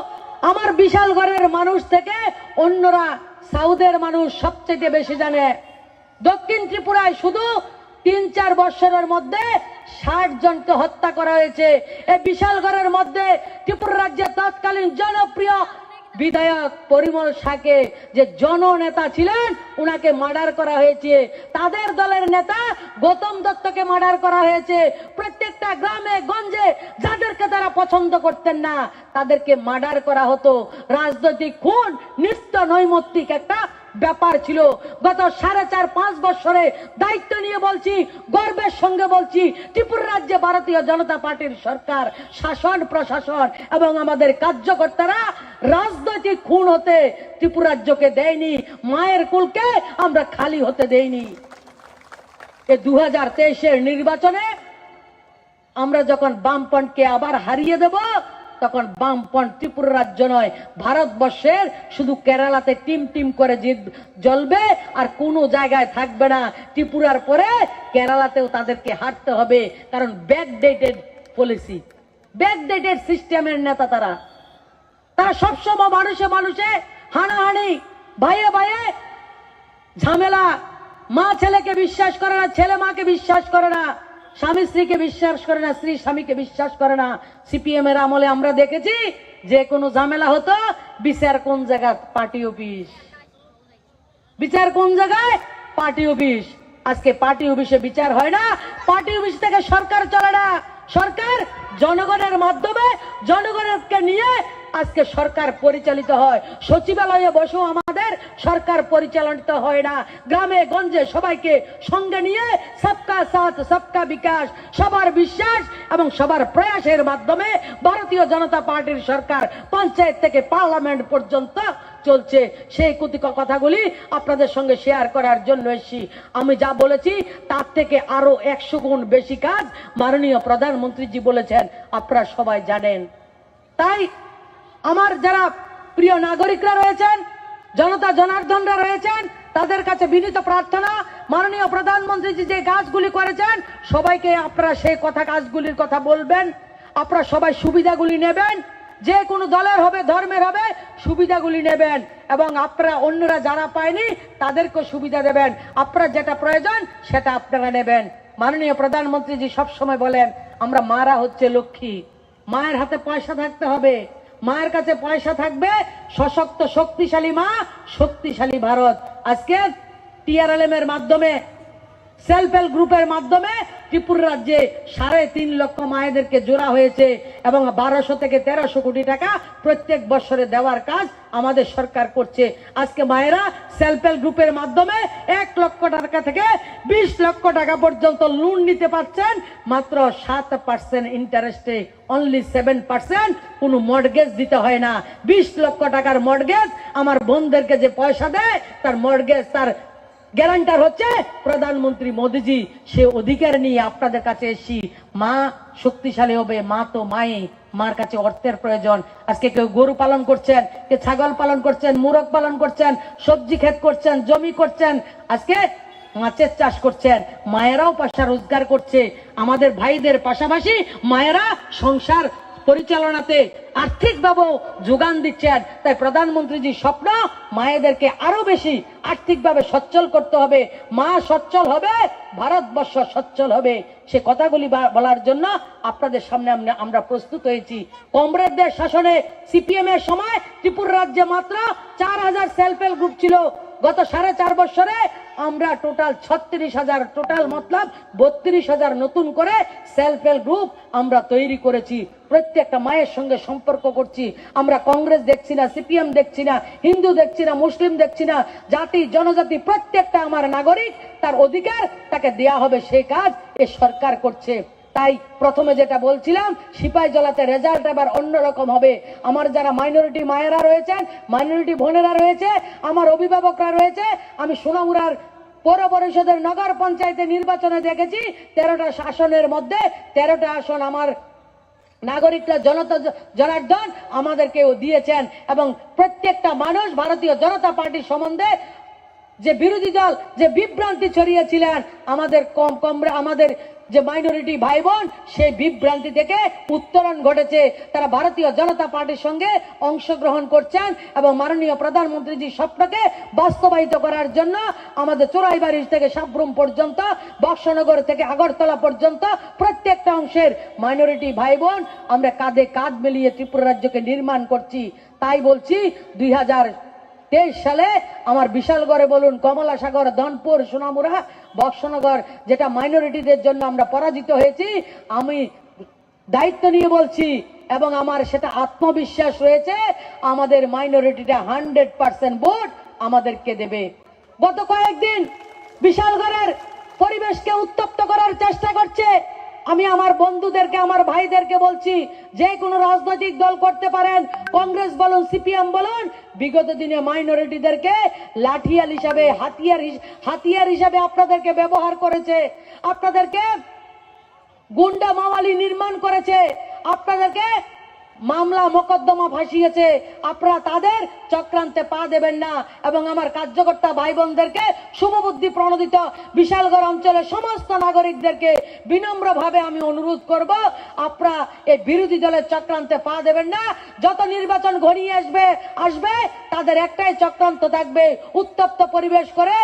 আমার বিশালগড়ের মানুষ থেকে অন্যরা, সাউথের মানুষ সবচেয়ে বেশি জানে। দক্ষিণ ত্রিপুরায় শুধু 3-4 বছরের মধ্যে 60 জনকে হত্যা করা হয়েছে। এই বিশালগড়ের মধ্যে ত্রিপুরা রাজ্যের তৎকালীন জনপ্রিয় বিধায়ক পরিমল শাকে যে জননেতা ছিলেন, উনাকে মার্ডার করা হয়েছে। তাদের দলের নেতা গৌতম দত্তকে মার্ডার করা হয়েছে। প্রত্যেকটা গ্রামে গঞ্জে যাদেরকে তারা পছন্দ করতেন না, তাদেরকে মার্ডার করা হতো। রাজনৈতিক খুন, নিত্য নৈমিত্তিক একটা ব্যাপার ছিল। গত 4.5-5 বছরে দায়িত্ব নিয়ে বলছি, গর্বের সঙ্গে বলছি, ত্রিপুরা রাজ্যে ভারতীয় জনতা পার্টির সরকার, শাসন প্রশাসন এবং আমাদের কার্যকর্তারা রাজনৈতিক খুন হতে ত্রিপুরা রাজ্যকে দেয়নি, মায়ের কুলকে আমরা খালি হতে দেইনি। এই 2023-এর নির্বাচনে আমরা যখন বামপন্থকে আবার হারিয়ে দেব, তখন বামপন্থ ত্রিপুরা রাজ্য নয়, ভারতবর্ষের শুধু কেরালাতে টিম টিম করে জ্বলবে আর কোনো জায়গায় থাকবে না। ত্রিপুরার পরে কেরালাতেও তাদেরকে হারতে হবে, কারণ ব্যাকডেটেড পলিসি, ব্যাকডেটেড সিস্টেমের নেতা তারা সবসময় মানুষে মানুষে হানাহানি, ভাইয়ে ভাইয়ে ঝামেলা, মা ছেলেকে বিশ্বাস করে না, ছেলে মাকে বিশ্বাস করে না, স্বামী স্ত্রীকে বিশ্বাস করে না, স্ত্রী স্বামীকে বিশ্বাস করে না। সিপিএম এর আমলে আমরা দেখেছি যে কোনো ঝামেলা হতো, বিচার কোন জায়গায়? Party office. বিচার কোন জায়গায়? Party office. আজকে পার্টি অফিসে বিচার হয় না, পার্টি অফিস থেকে সরকার চলে না। সরকার জনগণের মাধ্যমে, জনগণকে নিয়ে আজকে সরকার পরিচালিত হয়। সচিবালয়ে বসেও আমাদের সরকার পরিচালিত হয় না। গ্রামে গঞ্জে সবাইকে সঙ্গে নিয়ে সবকা সাথ সবকা বিকাশ, সবার বিশ্বাস এবং সবার প্রয়াসের মাধ্যমে ভারতীয় জনতা পার্টির সরকার পঞ্চায়েত থেকে পার্লামেন্ট পর্যন্ত চলছে। সেই কথাগুলি আপনাদের সঙ্গে শেয়ার করার জন্য এসেছি। আমি যা বলেছি তার থেকে আরো 100 গুণ বেশি কাজ মাননীয় প্রধানমন্ত্রীজি বলেছেন, আপনারা সবাই জানেন। তাই আমার যারা প্রিয় নাগরিকরা রয়েছেন, জনতা জনার্দনরা রয়েছেন, তাদের কাছে বিনীত প্রার্থনা, মাননীয় প্রধানমন্ত্রীজি যে কাজগুলি করেছেন সবাইকে আপনারা সেই কাজগুলির কথা বলবেন। আপনারা সবাই সুবিধাগুলি নেবেন, যে কোনো দলের হবে, ধর্মের হবে, সুবিধাগুলি নেবেন এবং আপনারা অন্যরা যারা পায়নি তাদেরকে সুবিধা দেবেন। আপনারা যেটা প্রয়োজন সেটা আপনারা নেবেন। মাননীয় প্রধানমন্ত্রীজি সবসময় বলেন, আমরা মারা হচ্ছে লক্ষ্মী, মায়ের হাতে পয়সা থাকতে হবে, মায়ের কাছে পয়সা থাকবে, সশক্ত শক্তিশালী মা, শক্তিশালী ভারত। আজকে টিআরএলএম এর মাধ্যমে, সেলফ হেল্প গ্রুপের মাধ্যমে ত্রিপুরা রাজ্যে 3.5 লক্ষ মায়েদেরকে জোড়া হয়েছে এবং 1200 থেকে 1300 কোটি টাকা প্রত্যেক বছরে দেওয়ার কাজ আমাদের সরকার করছে। আজকে মায়েরা সেলফ হেল্প গ্রুপের মাধ্যমে 1 লক্ষ টাকা থেকে 20 লক্ষ টাকা পর্যন্ত লোন নিতে পারছেন, মাত্র 7% ইন্টারেস্টে, অনলি 7%। কোনো মর্টগেজ দিতে হয় না। 20 লক্ষ টাকার মর্টগেজ আমার বোনদেরকে যে পয়সা দেয়, তার মর্টগেজ, তার গ্যারান্টার হচ্ছে প্রধানমন্ত্রী মোদীজি। সে অধিকার নিয়ে আপনাদের কাছে এসেছি। মা শক্তিশালী হবে, মা তো মাই, মার কাছে অর্থের প্রয়োজন। আজকে কেউ গরু পালন করছেন, কেউ ছাগল পালন করছেন, মুরগ পালন করছেন, সবজি ক্ষেত করছেন, জমি করছেন, আজকে মাছের চাষ করছেন, মায়েরাও পয়সা রোজগার করছে। আমাদের ভাইদের পাশাপাশি মায়েরা সংসার পরিচালনাতে আর্থিকভাবে যোগান দিচ্ছেন। তাই প্রধানমন্ত্রীজি স্বপ্ন, মায়েদেরকে আরো বেশি আর্থিকভাবে সচ্ছল করতে হবে। মা সচ্ছল হবে, ভারতবর্ষ সচ্ছল হবে। সে কথাগুলি বলার জন্য আপনাদের সামনে আমরা প্রস্তুত হয়েছি। কমরেডদের শাসনে সিপিএম এর সময় ত্রিপুরা রাজ্যে মাত্র 4000 সেলফ হেল্প গ্রুপ ছিল। গত 4.5 বছরে আমরা টোটাল 36,000, টোটাল মতলব 32,000 নতুন করে সেলফ হেল্প গ্রুপ আমরা তৈরি করেছি। প্রত্যেকটা মায়ের সঙ্গে সম্পর্ক করছি। আমরা কংগ্রেস দেখছি না, সিপিএম দেখছি না, হিন্দু দেখছি না, মুসলিম দেখছি না, জাতি জনজাতি প্রত্যেকটা আমার নাগরিক, তার অধিকার তাকে দেয়া হবে, সেই কাজ এ সরকার করছে। তাই প্রথমে যেটা বলছিলাম, সিপাহী জলাতে রেজাল্ট এবার অন্যরকম হবে। আমার যারা মাইনরিটি মায়েরা রয়েছেন, মাইনরিটি বোনেরা রয়েছে, আমার অভিভাবকরা রয়েছে, আমি সোনামুড়ার পৌর পরিষদের নগর পঞ্চায়েতে নির্বাচনে দেখেছি 13টা আসনের মধ্যে 13টা আসন আমার নাগরিকরা, জনতা জনার্দন আমাদেরকেও দিয়েছেন। এবং প্রত্যেকটা মানুষ ভারতীয় জনতা পার্টির সম্বন্ধে যে বিরোধী দল যে বিভ্রান্তি ছড়িয়েছিলেন, আমাদের যে মাইনরিটি ভাই বোন, সেই বিভ্রান্তি থেকে উত্তরণ ঘটেছে। তারা ভারতীয় জনতা পার্টির সঙ্গে অংশগ্রহণ করছেন এবং মাননীয় প্রধানমন্ত্রীজির স্বপ্নকে বাস্তবায়িত করার জন্য আমাদের চোরাইবাড়ি থেকে সাবরুম পর্যন্ত, বক্সনগর থেকে আগরতলা পর্যন্ত প্রত্যেকটা অংশের মাইনরিটি ভাই বোন আমরা কাঁধে কাঁধ মিলিয়ে ত্রিপুরা রাজ্যকে নির্মাণ করছি। তাই বলছি 2023 সালে আমার বিশালগড়ে বলুন, কমলাসাগর, ধনপুর, সোনামুড়া, বক্সনগর, যেটা মাইনরিটিদের জন্য আমরা পরাজিত হয়েছি, আমি দায়িত্ব নিয়ে বলছি এবং আমার সেটা আত্মবিশ্বাস রয়েছে, আমাদের মাইনরিটিটা 100% ভোট আমাদেরকে দেবে। গত কয়েকদিন বিশালগড়ের পরিবেশকে উত্তপ্ত করার চেষ্টা করছে। আমি আমার বন্ধুদেরকে, আমার ভাইদেরকে বলছি, যে কোনো রাজনৈতিক দল করতে পারেন, কংগ্রেস বলুন, সিপিএম বলুন, বিগত দিনে মাইনরিটিদেরকে লাঠিয়াল হিসাবে, হাতিয়ার হিসাবে আপনাদেরকে ব্যবহার করেছে, আপনাদেরকে গুন্ডা মাওয়ালি নির্মাণ করেছে, আপনাদেরকে মামলা মোকদ্দমা ফাঁসিয়েছে। আপনারা তাদের চক্রান্তে পা দেবেন না। এবং আমার কার্যকর্তা ভাই বোনদেরকে, শুভবুদ্ধি প্রণোদিত বিশালগড় অঞ্চলের সমস্ত নাগরিকদেরকে বিনম্রভাবে আমি অনুরোধ করব, আপনারা এই বিরোধী দলের চক্রান্তে পা দেবেন না। যত নির্বাচন ঘনিয়ে আসবে তাদের একটাই চক্রান্ত থাকবে, উত্তপ্ত পরিবেশ করে,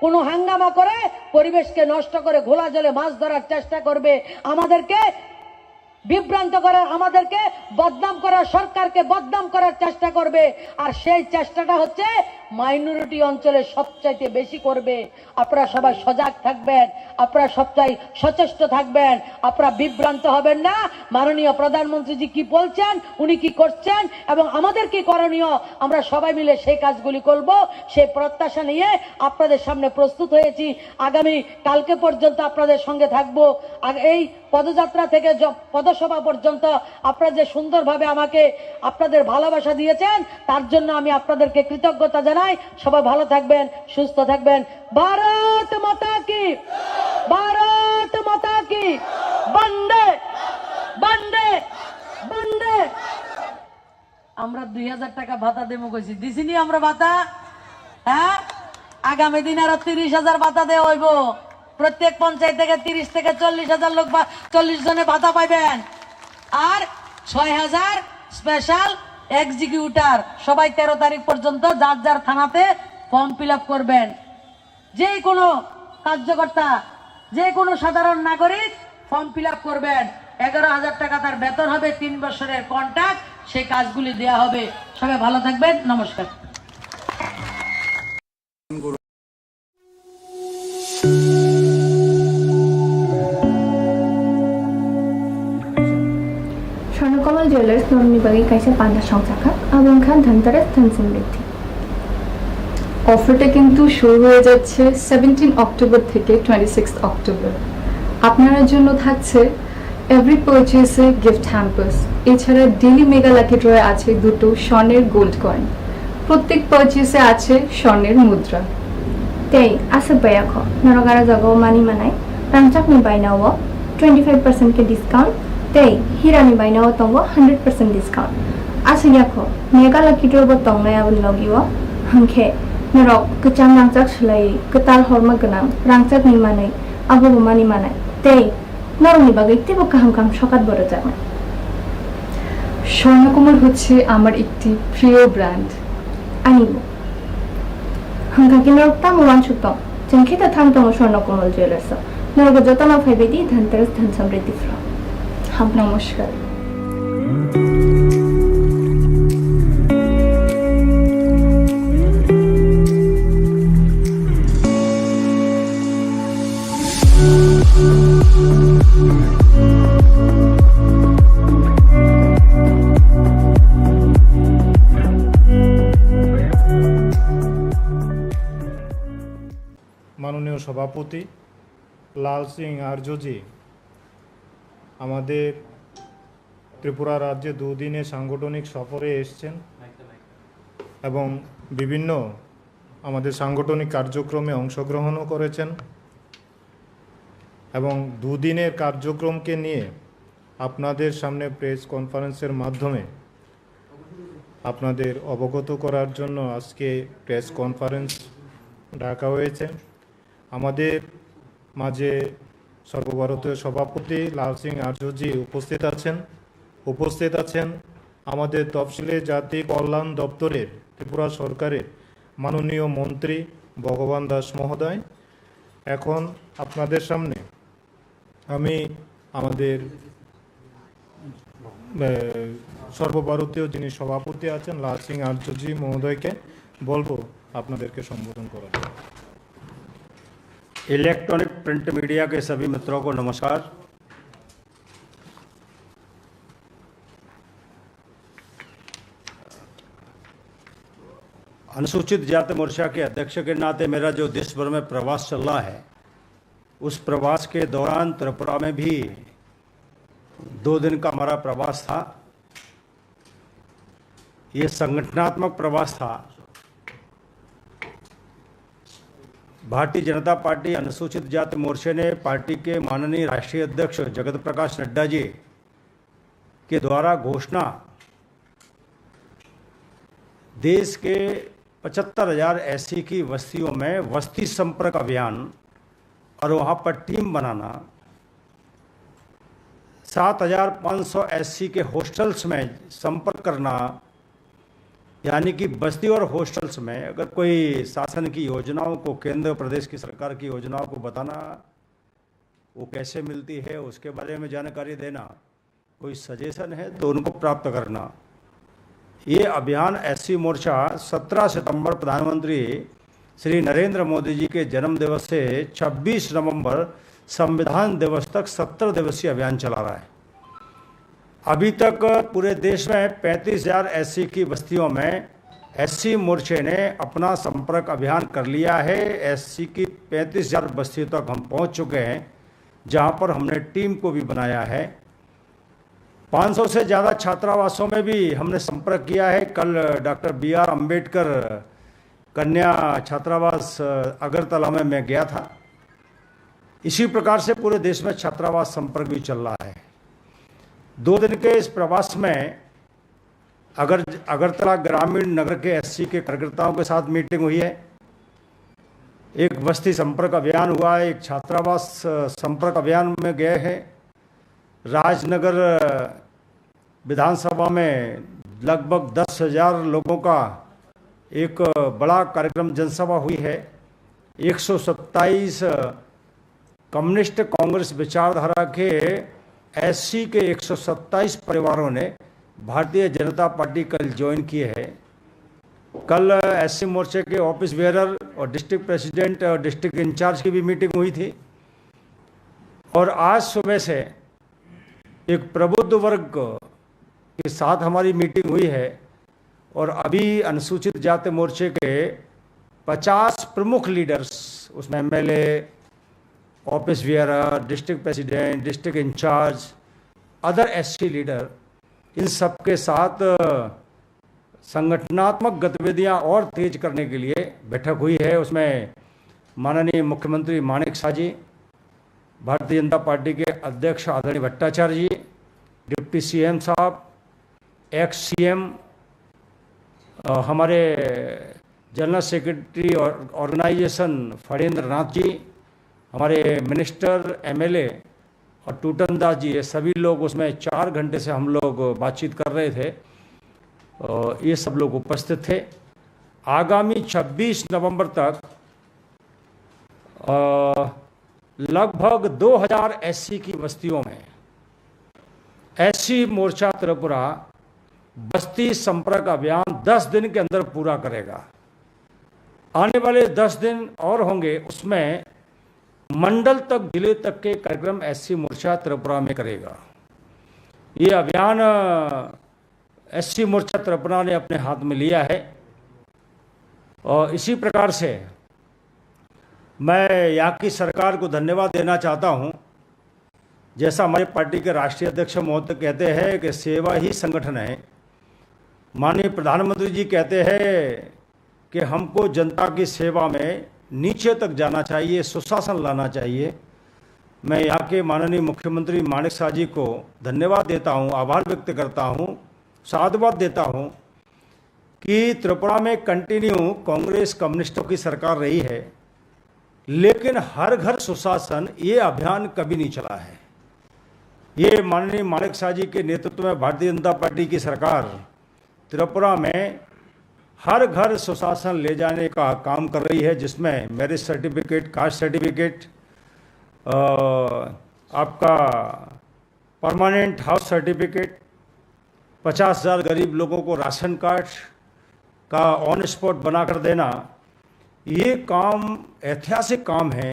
কোনো হাঙ্গামা করে, পরিবেশকে নষ্ট করে ঘোলা জলে মাছ ধরার চেষ্টা করবে, আমাদেরকে বিভ্রান্ত করার, আমাদেরকে বদনাম করার, সরকারকে বদনাম করার চেষ্টা করবে। আর সেই চেষ্টাটা হচ্ছে মাইনরিটি অঞ্চলে সবচাইতে বেশি করবে। আপনারা সবাই সজাগ থাকবেন, আপনারা সবচাই সচেষ্ট থাকবেন, আপনারা বিভ্রান্ত হবেন না। মাননীয় প্রধানমন্ত্রীজি কি বলছেন, উনি কি করছেন এবং আমাদের কি করণীয়, আমরা সবাই মিলে সেই কাজগুলি করব, সেই প্রত্যাশা নিয়ে আপনাদের সামনে প্রস্তুত হয়েছি। আগামী কালকে পর্যন্ত আপনাদের সঙ্গে থাকবো। এই পদযাত্রা থেকে পদসভা পর্যন্ত আপনারা যে সুন্দরভাবে আমাকে আপনাদের ভালোবাসা দিয়েছেন, তার জন্য আমি আপনাদেরকে কৃতজ্ঞতা জানাই। সবাই ভালো থাকবেন, সুস্থ থাকবেন। ভারত মাতা কি, ভারত মাতা কি, বন্দে বন্দে বন্দে। আমরা 2000 টাকা ভাতা দেবো কইছি, দিছিনি আমরা ভাতা? হ্যাঁ, আগামী দিন আরো 30,000 ভাতা দেওয়া হইব। প্রত্যেক পঞ্চায়েত থেকে 30 থেকে 40,000 লোক, 40 জনে ভাতা পাইবেন। আর 6,000 স্পেশাল এক্সিকিউটার। সবাই 13 তারিখ পর্যন্ত যার যার থানাতে ফর্ম ফিল আপ করবেন। যে কোনো কার্যকর্তা, যে কোনো সাধারণ নাগরিক ফর্ম ফিল আপ করবেন। 11,000 টাকা তার বেতন হবে, 3 বছরের কন্ট্রাক্ট, সেই কাজগুলি দেওয়া হবে। সবাই ভালো থাকবেন, নমস্কার। স্বর্ণকমল জুয়েলার্স নরনিবাগী কাইসা পান্ডা সংখ্যা আবং খান ধনতেরাস ধন সমৃদ্ধি। অফারটা কিন্তু শুরু হয়ে যাচ্ছে 17 অক্টোবর থেকে 26 অক্টোবর। আপনার জন্য থাকছে এভরি পারচেসে গিফট হ্যাম্পার্স, এছাড়া ডেলি মেগা লাকি ড্রয়ে আছে 2টো স্বর্ণের গোল্ড কয়েন, প্রত্যেক পারচেসে আছে স্বর্ণের মুদ্রা। Tei, asa baya ko. Narogara jago mani manai. Rangchak ni bainawo 25% ke discount. Tei, hira ni bainawo tongo 100% discount. Asa yako. Mega lucky draw bo tongnai abun logiwo. Hangke. Narok kechang rangchak sulai ketal horma genang. Rangchak ni manai. Abo bo mani manai. Tei, narong ni bagai tebo kaham kaham shokat boro jago. Swarnakamal হচ্ছে আমার একটি প্রিয় brand. Anibo. Hangkaki narok tamo wanshuto. Jengkita thangtongo Swarnokomal Jewelers. Narogo jotama phaibedi dhanteras dhan samriddhi from. নমস্কার। মাননীয় সভাপতি লাল সিং আর্যজি আমাদের ত্রিপুরা রাজ্যে দুদিনে সাংগঠনিক সফরে এসেছেন এবং বিভিন্ন আমাদের সাংগঠনিক কার্যক্রমে অংশগ্রহণও করেছেন এবং দুদিনের কার্যক্রমকে নিয়ে আপনাদের সামনে প্রেস কনফারেন্সের মাধ্যমে আপনাদের অবগত করার জন্য আজকে প্রেস কনফারেন্স ডাকা হয়েছে। আমাদের মাঝে সর্বভারতীয় সভাপতি লাল সিং আর্যজি উপস্থিত আছেন আমাদের তফসিলি জাতি কল্যাণ দপ্তরের ত্রিপুরা সরকারের মাননীয় মন্ত্রী ভগবান দাস মহোদয়। এখন আপনাদের সামনে আমি আমাদের সর্বভারতীয় যিনি সভাপতি আছেন লাল সিং আর্যজি মহোদয়কে বলবো আপনাদেরকে সম্বোধন করার। इलेक्ट्रॉनिक प्रिंट मीडिया के सभी मित्रों को नमस्कार। अनुसूचित जाति मोर्चा के अध्यक्ष के नाते मेरा जो देश भर में प्रवास चल रहा है, उस प्रवास के दौरान त्रिपुरा में भी 2 दिन का हमारा प्रवास था। ये संगठनात्मक प्रवास था। भारतीय जनता पार्टी अनुसूचित जाति मोर्चे ने पार्टी के माननीय राष्ट्रीय अध्यक्ष जगत प्रकाश नड्डा जी के द्वारा घोषणा देश के 75,000 एससी की बस्तियों में वस्ती संपर्क अभियान और वहाँ पर टीम बनाना, 7,500 एससी के हॉस्टल्स में संपर्क करना, यानी कि बस्ती और हॉस्टल्स में अगर कोई शासन की योजनाओं को, केंद्र प्रदेश की सरकार की योजनाओं को बताना, वो कैसे मिलती है उसके बारे में जानकारी देना, कोई सजेशन है तो उनको प्राप्त करना। ये अभियान एससी मोर्चा 17 सितंबर प्रधानमंत्री श्री नरेंद्र मोदी जी के जन्म दिवस से 26 नवंबर संविधान दिवस तक 17 दिवसीय अभियान चला रहा है। अभी तक पूरे देश में 35,000 एससी की बस्तियों में एससी मोर्चे ने अपना संपर्क अभियान कर लिया है। एससी की 35,000 बस्तियों तक हम पहुंच चुके हैं, जहां पर हमने टीम को भी बनाया है। 500 से ज़्यादा छात्रावासों में भी हमने संपर्क किया है। कल डॉक्टर BR अम्बेडकर कन्या छात्रावास अगरतला में मैं गया था। इसी प्रकार से पूरे देश में छात्रावास संपर्क भी चल रहा है। 2 दिन के इस प्रवास में अगरतला ग्रामीण नगर के एससी के कार्यकर्ताओं के साथ मीटिंग हुई है, एक बस्ती संपर्क अभियान हुआ है, एक छात्रावास संपर्क अभियान में गए हैं। राजनगर विधानसभा में लगभग 10,000 लोगों का एक बड़ा कार्यक्रम जनसभा हुई है। 127 कम्युनिस्ट कांग्रेस विचारधारा के एससी के 127 परिवारों ने भारतीय जनता पार्टी कल ज्वाइन किए हैं। कल एससी मोर्चे के ऑफिस बेयरर और डिस्ट्रिक्ट प्रेसिडेंट और डिस्ट्रिक्ट इंचार्ज की भी मीटिंग हुई थी। और आज सुबह से एक प्रबुद्ध वर्ग के साथ हमारी मीटिंग हुई है और अभी अनुसूचित जाति मोर्चे के 50 प्रमुख लीडर्स, उसमें MLA, office bearer, district president, district incharge, other SC leader, इन सब के साथ संगठनात्मक गतिविधियां और तेज करने के लिए बैठक हुई है। उसमें माननीय मुख्यमंत्री माणिक शाह जी, भारतीय जनता पार्टी के अध्यक्ष आदरणीय भट्टाचार्य जी, डिप्टी CM साहब, एक्स CM, हमारे जनरल सेक्रेटरी और ऑर्गेनाइजेशन फणींद्र नाथ जी, हमारे मिनिस्टर, MLA और टूटन दास जी, ये सभी लोग उसमें 4 घंटे से हम लोग बातचीत कर रहे थे। ये सब लोग उपस्थित थे। आगामी 26 नवंबर तक लगभग 2000 एससी की बस्तियों में एससी मोर्चा त्रिपुरा बस्ती संपर्क अभियान 10 दिन के अंदर पूरा करेगा। आने वाले 10 दिन और होंगे, उसमें मंडल तक, जिले तक के कार्यक्रम एससी मोर्चा त्रिपुरा में करेगा। ये अभियान एससी मोर्चा त्रिपुरा ने अपने हाथ में लिया है। और इसी प्रकार से मैं यहाँ की सरकार को धन्यवाद देना चाहता हूँ। जैसा हमारे पार्टी के राष्ट्रीय अध्यक्ष महोदय कहते हैं कि सेवा ही संगठन है, माननीय प्रधानमंत्री जी कहते हैं कि हमको जनता की सेवा में नीचे तक जाना चाहिए, सुशासन लाना चाहिए। मैं यहाँ के माननीय मुख्यमंत्री माणिक शाह जी को धन्यवाद देता हूँ, आभार व्यक्त करता हूँ, साधुवाद देता हूँ कि त्रिपुरा में कंटिन्यू कांग्रेस कम्युनिस्टों की सरकार रही है, लेकिन हर घर सुशासन ये अभियान कभी नहीं चला है। ये माननीय माणिक शाह जी के नेतृत्व में भारतीय जनता पार्टी की सरकार त्रिपुरा में हर घर सुशासन ले जाने का काम कर रही है, जिसमें मैरिज सर्टिफिकेट, कास्ट सर्टिफिकेट, आपका परमानेंट हाउस सर्टिफिकेट, 50,000 गरीब लोगों को राशन कार्ड का ऑन स्पॉट बनाकर देना, ये काम ऐतिहासिक काम है।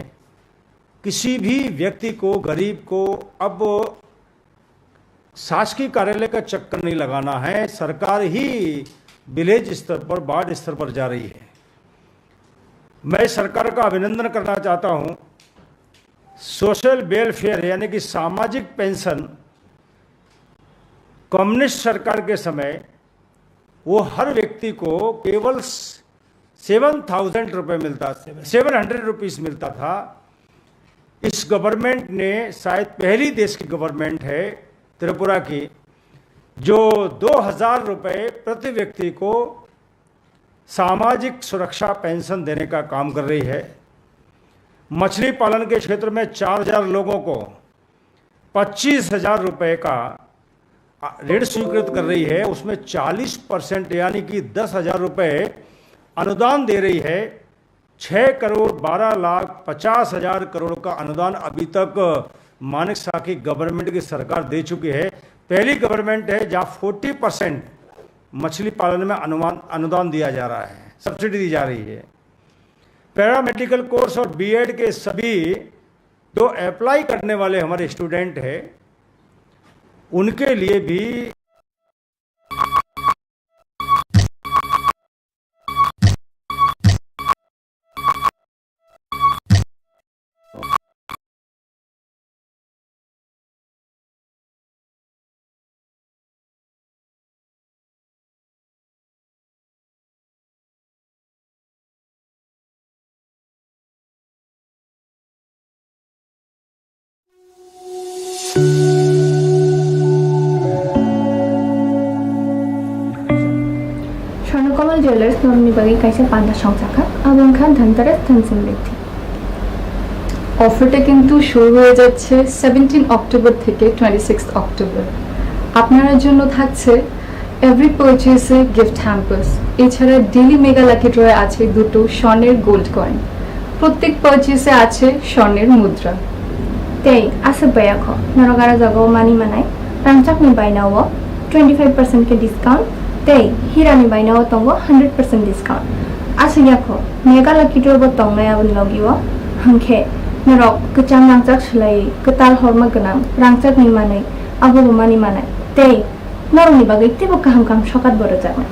किसी भी व्यक्ति को, गरीब को अब शासकीय कार्यालय का चक्कर नहीं लगाना है। सरकार ही विलेज स्तर पर, वार्ड स्तर पर जा रही है। मैं सरकार का अभिनंदन करना चाहता हूं। सोशल वेलफेयर यानी कि सामाजिक पेंशन कम्युनिस्ट सरकार के समय वो हर व्यक्ति को केवल 7,000 रुपये मिलता, 700 रुपीस मिलता था। इस गवर्नमेंट ने, शायद पहली देश की गवर्नमेंट है त्रिपुरा की, जो 2,000 रुपये प्रति व्यक्ति को सामाजिक सुरक्षा पेंशन देने का काम कर रही है। मछली पालन के क्षेत्र में 4,000 लोगों को 25,000 रुपये का ऋण स्वीकृत कर रही है। उसमें 40% यानी कि 10,000 रुपये अनुदान दे रही है। 6,12,50,000 करोड़ का अनुदान अभी तक मानिक शाह की गवर्नमेंट की सरकार दे चुकी है। पहली गवर्नमेंट है जहां 40% मछली पालन में अनुदान दिया जा रहा है, सब्सिडी दी जा रही है। पैरामेडिकल कोर्स और बीएड के सभी जो अप्लाई करने वाले हमारे स्टूडेंट हैं उनके लिए भी স্বর্ণকমল জুয়েলার্স নবনির্বাহী কাইসে পান্ডা সংখ্যা এবং খান ধনতেরাস ধন সমৃদ্ধি। অফারটা কিন্তু শুরু হয়ে যাচ্ছে 17 অক্টোবর থেকে 26 অক্টোবর। আপনার জন্য থাকছে এভরি পারচেসে গিফট হ্যাম্পার্স, এছাড়া ডেলি মেগা লাকি ড্রয়ে আছে দুটো স্বর্ণের গোল্ড কয়েন, প্রত্যেক পারচেসে আছে স্বর্ণের মুদ্রা। তাই আসে বায়াখ নরগারা জাগাও মানি মানায় রাংচাকনি বাইনাও 25% ডিসকাউন্ট, তাই হিরানি বাইনাও তঙ্গ 100% ডিসকাউন্ট। আসে ইয়াখো মেগা লাকি ড্রব তংনায় আবন লগিও হাংখে নরক কচাং রাংচাক সলাই কতাল হরমা গনাং রাংচাকনি মানায় আবো মানি মানায়, তাই নরনি বাগে তেবো কাহাম কাম সকাত বড় যাবে।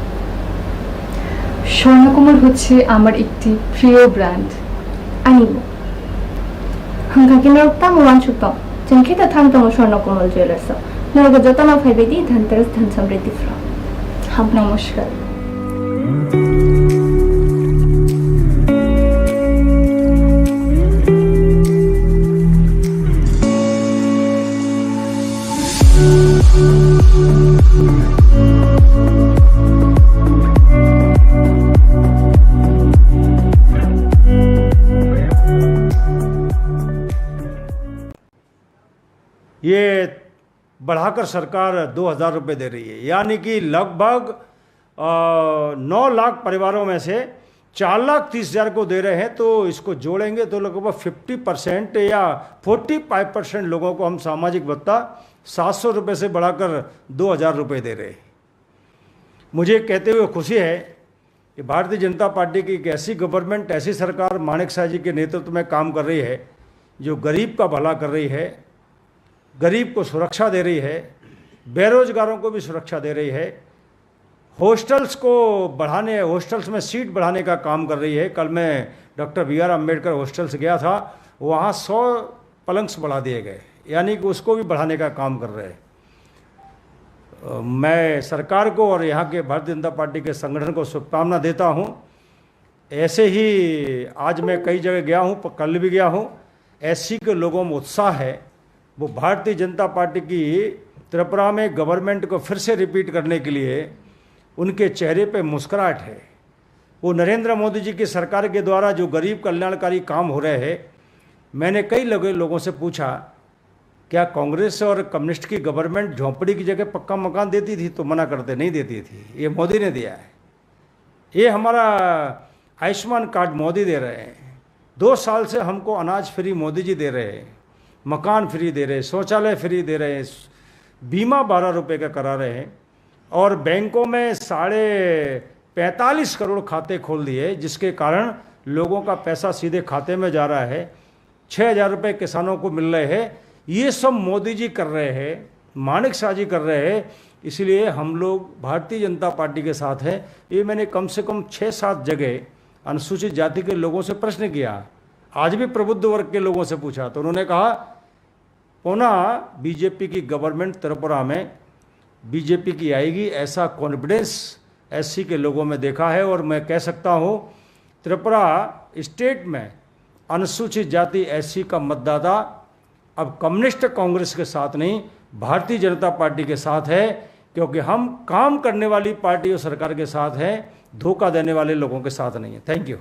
স্বর্ণকমল হচ্ছে আমার একটি প্রিয় ব্র্যান্ড। আনিব হাঙ্কাকি নরক তাম ওয়ান সুতম জেনখেতা থাম তম স্বর্ণকমল জুয়েলার্স নরক যতমা ফাইবেদি ধনতেরাস ধন সমৃদ্ধি ফ্র। হাম নমস্কার। ये बढ़ाकर सरकार 2,000 रुपये दे रही है, यानी कि लगभग 9 लाख परिवारों में से 4,30,000 को दे रहे हैं। तो इसको जोड़ेंगे तो लगभग 50% या 45% लोगों को हम सामाजिक भत्ता 700 रुपये से बढ़ाकर 2,000 रुपये दे रहे हैं। मुझे कहते हुए खुशी है कि भारतीय जनता पार्टी की एक ऐसी गवर्नमेंट, ऐसी सरकार माणिक शाह जी के नेतृत्व में काम कर रही है जो गरीब का भला कर रही है, गरीब को सुरक्षा दे रही है, बेरोजगारों को भी सुरक्षा दे रही है, हॉस्टल्स को बढ़ाने, हॉस्टल्स में सीट बढ़ाने का काम कर रही है। कल मैं डॉक्टर BR अम्बेडकर हॉस्टल्स गया था, वहाँ 100 पलंग्स बढ़ा दिए गए, यानी कि उसको भी बढ़ाने का काम कर रहे हैं। मैं सरकार को और यहाँ के भारतीय जनता पार्टी के संगठन को शुभकामना देता हूँ। ऐसे ही आज मैं कई जगह गया हूँ, कल भी गया हूँ। SC के लोगों में उत्साह है, वो भारतीय जनता पार्टी की त्रिपुरा में गवर्नमेंट को फिर से रिपीट करने के लिए उनके चेहरे पे मुस्कुराहट है। वो नरेंद्र मोदी जी की सरकार के द्वारा जो गरीब कल्याणकारी काम हो रहे हैं, मैंने कई लोगों से पूछा क्या कांग्रेस और कम्युनिस्ट की गवर्नमेंट झोंपड़ी की जगह पक्का मकान देती थी? तो मना करते, नहीं देती थी, ये मोदी ने दिया है। ये हमारा आयुष्मान कार्ड मोदी दे रहे हैं। 2 साल से हमको अनाज फ्री मोदी जी दे रहे हैं, मकान फ्री दे रहे हैं, शौचालय फ्री दे रहे हैं, बीमा 12 रुपये का करा रहे हैं, और बैंकों में 45 करोड़ खाते खोल दिए, जिसके कारण लोगों का पैसा सीधे खाते में जा रहा है। 6,000 रुपये किसानों को मिल रहे हैं। ये सब मोदी जी कर रहे हैं, माणिक शाह जी कर रहे हैं। इसलिए हम लोग भारतीय जनता पार्टी के साथ है। ये मैंने कम से कम 6-7 जगह अनुसूचित जाति के लोगों से प्रश्न किया, आज भी प्रबुद्ध वर्ग के लोगों से पूछा, तो उन्होंने कहा पुनः बीजेपी की गवर्नमेंट त्रिपुरा में बीजेपी की आएगी, ऐसा कॉन्फिडेंस एससी के लोगों में देखा है। और मैं कह सकता हूँ त्रिपुरा स्टेट में अनुसूचित जाति एससी का मतदाता अब कम्युनिस्ट कांग्रेस के साथ नहीं, भारतीय जनता पार्टी के साथ है, क्योंकि हम काम करने वाली पार्टी और सरकार के साथ हैं, धोखा देने वाले लोगों के साथ नहीं है। Thank you.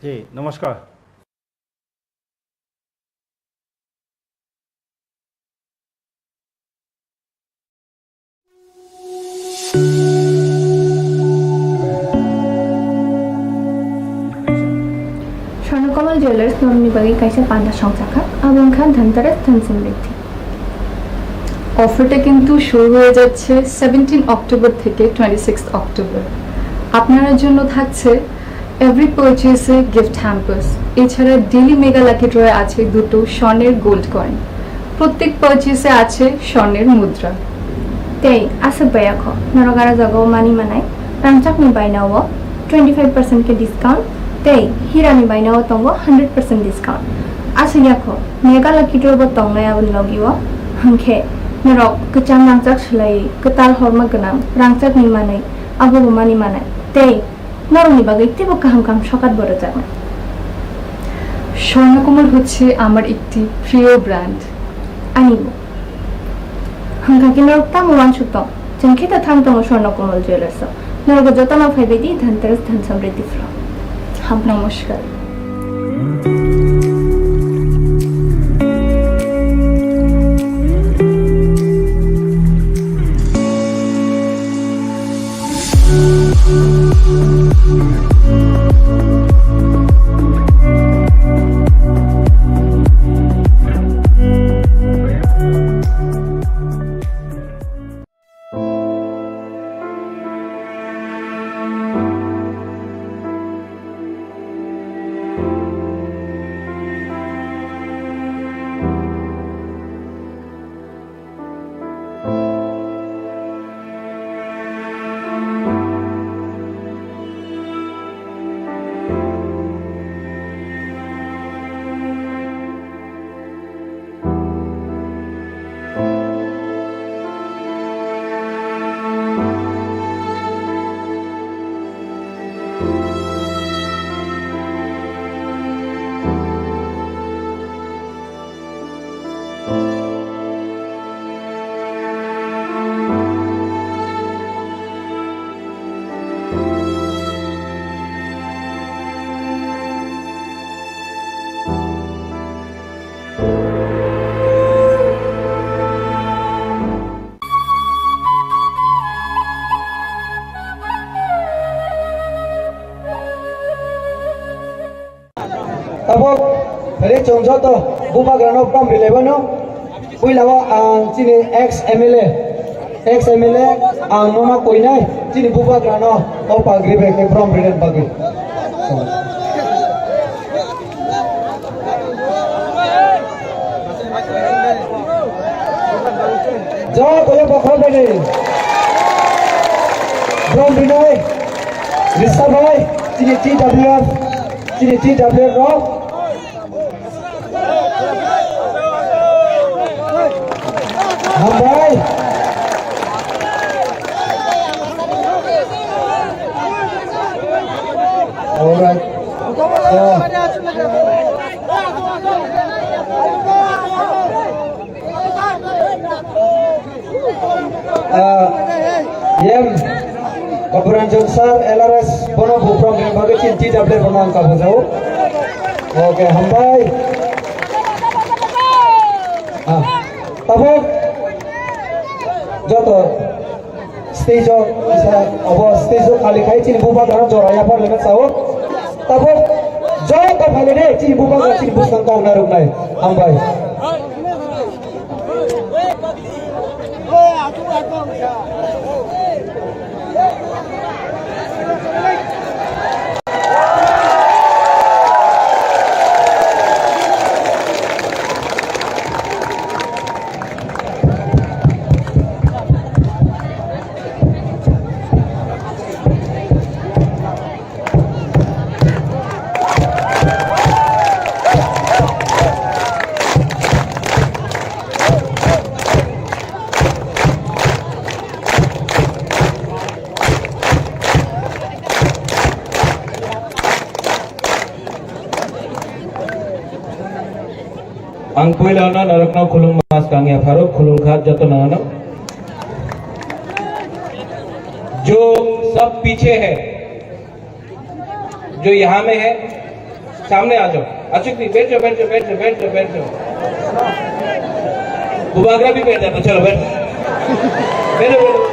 जी नमस्कार। স্বর্ণকমল জুয়েলার্স নবনির্বাহী কাইসা পান্ডা সংখ্যা এবং খান ধনতেরাস ধন সমৃদ্ধি। অফারটা কিন্তু শুরু হয়ে যাচ্ছে 17 অক্টোবর থেকে 26 অক্টোবর। আপনার জন্য থাকছে এভরি পারচেসে গিফট হ্যাম্পার্স, এছাড়া ডেইলি মেগা লাকি ড্রয়ে আছে দুটো স্বর্ণের গোল্ড কয়েন, প্রত্যেক পারচেসে আছে স্বর্ণের মুদ্রা। তাই আসে বায়াখ নরগারা জাগাও মানি মানায় রাংচাকনি বাইনাও 25% ডিসকাউন্ট, তাই হিরানি বাইনাও তঙ্গ 100% ডিসকাউন্ট। আসে ইয়াখো মেগা লাকি ড্রয়ে তংনায় আবন লগিও হাংখে নরক কচাং রাংচাক সলাই কতাল হরমা গনাম রাংচাকনি মানায় আবো মানি মানায়, তাই নরমনি বাগে তেবো কাহাম কাম সকাত বড় জানা। স্বর্ণকমল হচ্ছে আমার একটি প্রিয় ব্র্যান্ড, আনিব হাঙ্কাকি নরক তামো ওয়ানসুতম জনখেতা থামতম স্বর্ণকমল জুয়েলার্স নরক যতনা ফাইবেদি ধনতেরাস ধন সমৃদ্ধি ফ্র। হাম নমস্কার। Tabok, hari congjo to, bupa grano prom bilebano, ui lawa ang cini ex MLA ang noma koinai, cini bupa grano, opa gribe ke prom bilen bagi. Jawa boleh bakal bagi. Prom bilai, Risa boy, cini TWF, cini TWF rock. Hambai. Alright. Yem Kaburan Jongsar LRS Bono Buprom yang bagi cinti dapet Bono angka bozau. Oke, hambai. Tabok joto stage bisa abo stage kali kai cini buba garam joraya par lemet sao tabok joy ka phale de cini buba ga cini busang kong naruk nai hambai रखना खुलूंग मास कांगिया pharaoh खुलूंग खाद जतन आना जो सब पीछे है जो यहाँ में है सामने आ जाओ अचुक बैठ जाओ बैठ जाओ बैठ जाओ बैठ जाओ बैठ जाओ बुबागरा भी बैठ जाता चलो बैठो बैठो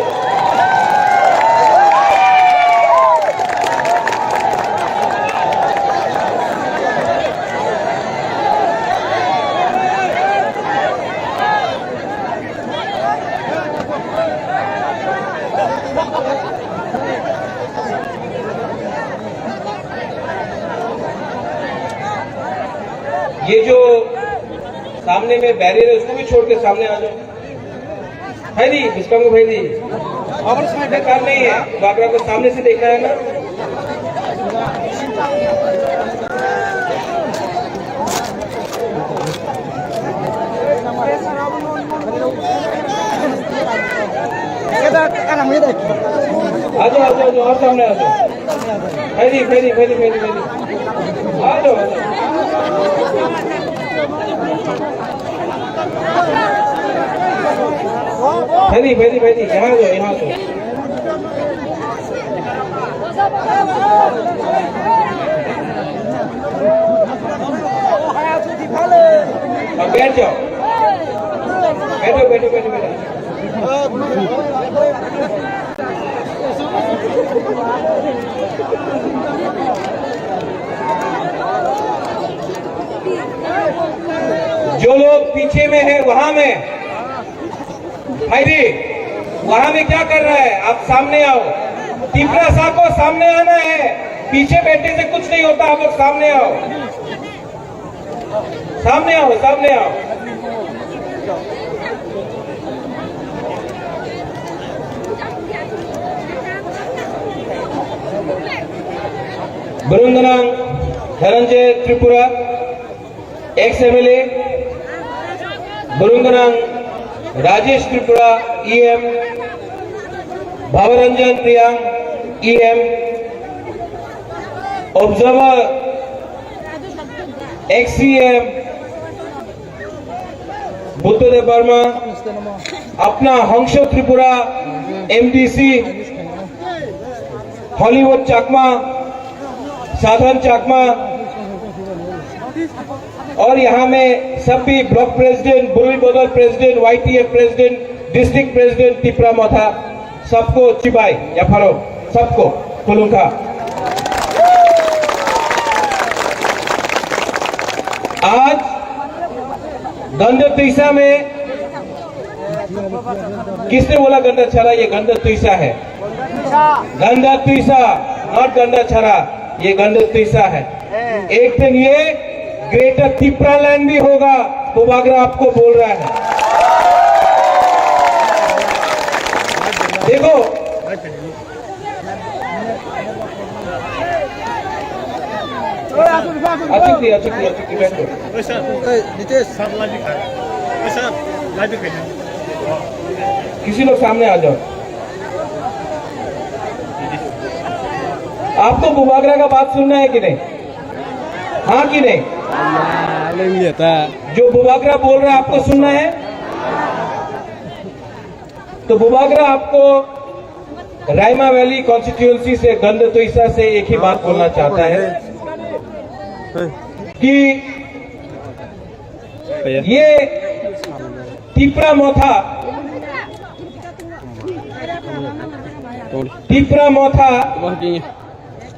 ये जो सामने में बैरियर है उसको भी छोड़ के सामने आ जाओ भाई दी बिस्कम को भाई दी बेकार नहीं है बागरा को सामने से देखना है ना आ जाओ और सामने आ जाओ भाई दी आ जाओ भाई यहाँ जाओ और बैठ जाओ बैठो जो लोग पीछे में है वहां में भाई वहां में क्या कर रहा है आप सामने आओ तिपरा सा को सामने आना है पीछे बैठने से कुछ नहीं होता आप लोग सामने आओ सामने आओ बरुंदनांग धनंजय त्रिपुरा एक्स एमएलए बरुंदनांग राजेश त्रिपुरा ईएम भावरंजन प्रियांग EM observer ex EM Buddhadev Varma अपना हंसो त्रिपुरा एमडीसी हॉलीवुड चाकमा साधन चाकमा और यहाँ में सभी ब्लॉक प्रेसिडेंट बुरुई बदल president YTF president district president Tipra मथा सबको चिबाई या फारो सबको खुलूंगा आज गंदा तुईसा में किसने बोला गंदा छरा ये गंदा तुईसा है गंदा तुईसा नॉट गंदा छरा ये गंदा तुईसा है एक दिन ये ग्रेटर तिपरा लैंड भी होगा बुबागरा आपको बोल रहा है देखो अच्छी बैठो किसी लोग सामने आ जाओ आपको बुबागरा का बात सुनना है कि नहीं हाँ कि नहीं जो बुबागरा बोल रहा है आपको सुनना है तो बुबागरा आपको रायमा वैली कॉन्स्टिट्यूएंसी से गंद तुईसा से एक ही बात बोलना चाहता है कि ये तिपरा मोथा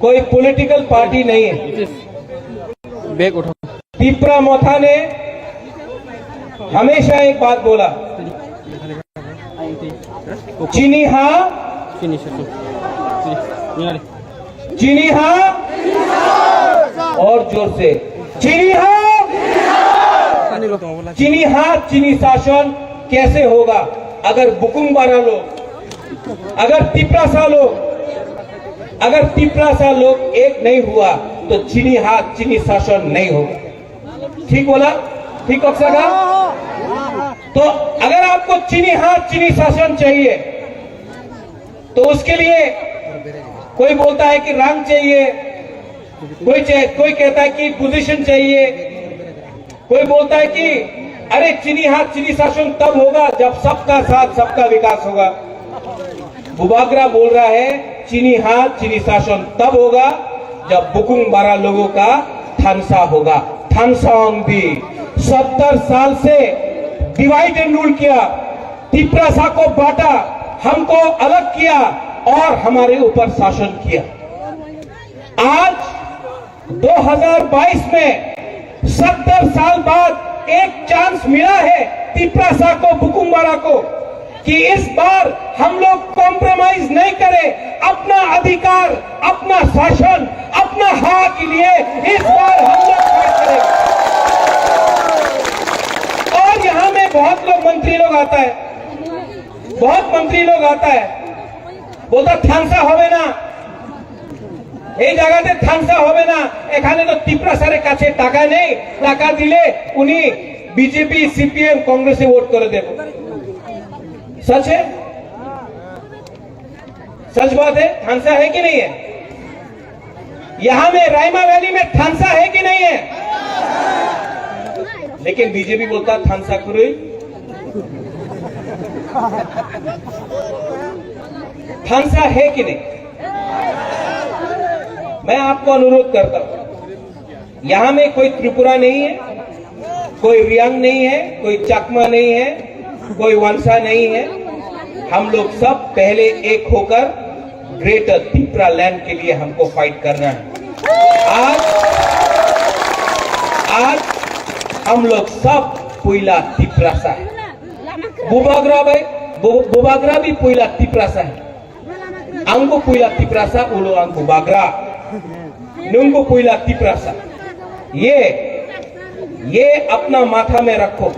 कोई पॉलिटिकल पार्टी नहीं है तिपरा मोथा ने हमेशा एक बात बोला चीनी हाँ और जोर से चीनी हाँ चीनी शासन कैसे होगा अगर बुकुमबारा लोग अगर तिपरा सा लोग एक नहीं हुआ तो चीनी हाथ चीनी शासन नहीं होगा ठीक बोला ठीक अक्सर तो अगर आपको चीनी हाथ चीनी शासन चाहिए तो उसके लिए कोई बोलता है कि रंग चाहिए कोई कहता है कि पोजीशन चाहिए कोई बोलता है कि अरे चीनी हाथ चीनी शासन तब होगा जब सबका साथ सबका विकास होगा। बुबागरा बोल रहा है चीनी हाथ चीनी शासन तब होगा जब बुकुंग बारा लोगों का थानसा होगा। थानसांग भी 70 साल से डिवाइड एंड रूल किया, तिप्रासा को बांटा, हमको अलग किया और हमारे ऊपर शासन किया। आज 2022 में 70 साल बाद एक चांस मिला है तिप्रासा को, बुकुंबारा को, कि इस बार हम लोग कॉम्प्रोमाइज नहीं करें, अपना अधिकार, अपना शासन, अपना हक के लिए इस बार हम लोग फाइट करें। और यहाँ में बहुत लोग मंत्री लोग आता है, बहुत मंत्री लोग आता है, बोलता थानसा होवे ना, এই জায়গাতে থানসা হবে না, এখানে তো তিপ্রাসারের কাছে টাকা নেই, টাকা দিলে উনি बीजेपी सीपीएम कांग्रेस से वोट कर देगा। सच है, सच बात है, थानसा है कि नहीं है? यहां में रायमा वैली में थानसा है कि नहीं है? लेकिन बीजेपी बोलता थानसा करो, थानसा है कि नहीं? मैं आपको अनुरोध करता हूं, यहां में कोई त्रिपुरा नहीं है, कोई रियांग नहीं है, कोई चकमा नहीं है, कोई वंशा नहीं है। हम लोग सब पहले एक होकर ग्रेटर त्रिपुरा लैंड के लिए हमको फाइट करना है। आज हम लोग सब पुइला तिप्रासा है। बुबागरा भाई, बुबागरा भी पुइला तिप्रासा है। अंगो पुइला तिप्रासा, उलो अंग बुबागरा, नुंगो पुइला तिप्रासा। ये अपना माथा में रखो।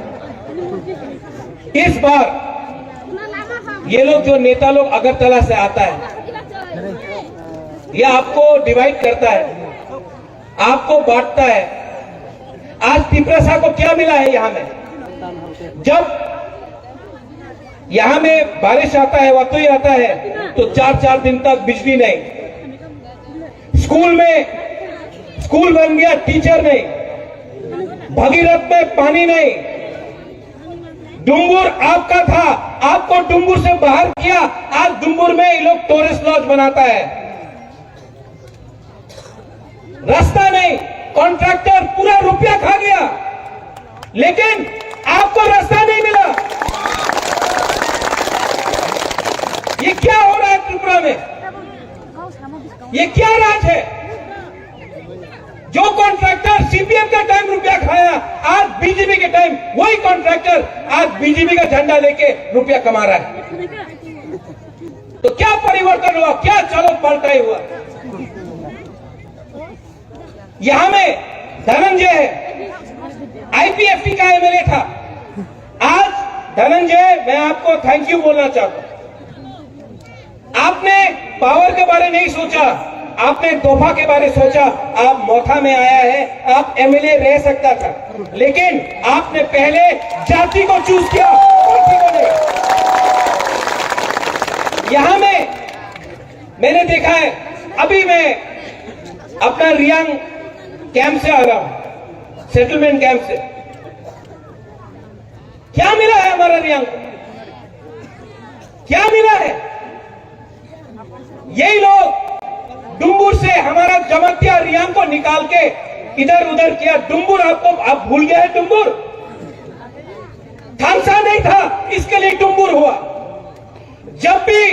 इस बार ये लोग जो नेता लोग अगरतला से आता है, ये आपको डिवाइड करता है, आपको बांटता है। आज तिप्रासा को क्या मिला है? यहां में जब यहां में बारिश आता है, वतुई आता है, तो 4-4 दिन तक बिजली नहीं, स्कूल बन गया, टीचर नहीं, भगीरथ में पानी नहीं, डुम्बुर आपका था, आपको डुम्बुर से बाहर किया, आज डुम्बुर में ये लोग टूरिस्ट लॉज बनाता है। रास्ता नहीं, कॉन्ट्रैक्टर पूरा रुपया खा गया, लेकिन आपको रास्ता नहीं मिला। ये क्या हो रहा है त्रिपुरा में? ये क्या राज है? जो कॉन्ट्रैक्टर सीपीएम का टाइम रुपया खाया, आज बीजेपी के टाइम वही कॉन्ट्रैक्टर आज बीजेपी का झंडा लेके रुपया कमा रहा है। तो क्या परिवर्तन हुआ? क्या चलो पलटाई हुआ? यहां में धनंजय है, आईपीएफटी का एमएलए था। आज धनंजय, मैं आपको थैंक यू बोलना चाहता हूं। आपने पावर के बारे नहीं सोचा, आपने तोहफा के बारे सोचा। आप मोथा में आया है, आप एमएलए रह सकता था, लेकिन आपने पहले जाति को चूज किया, पार्टी को नहीं। यहां में मैंने देखा है, अभी मैं अपना रियांग कैंप से आ रहा हूं, सेटलमेंट कैंप से। क्या मिला है हमारा रियांग को? क्या मिला है? यही लोग डुम्बुर से हमारा जमतिया रियांग को निकाल के इधर उधर किया। डुम्बुर आप भूल गए हैं? डुम्बुर थानसा नहीं था, इसके लिए डुम्बुर हुआ। जब भी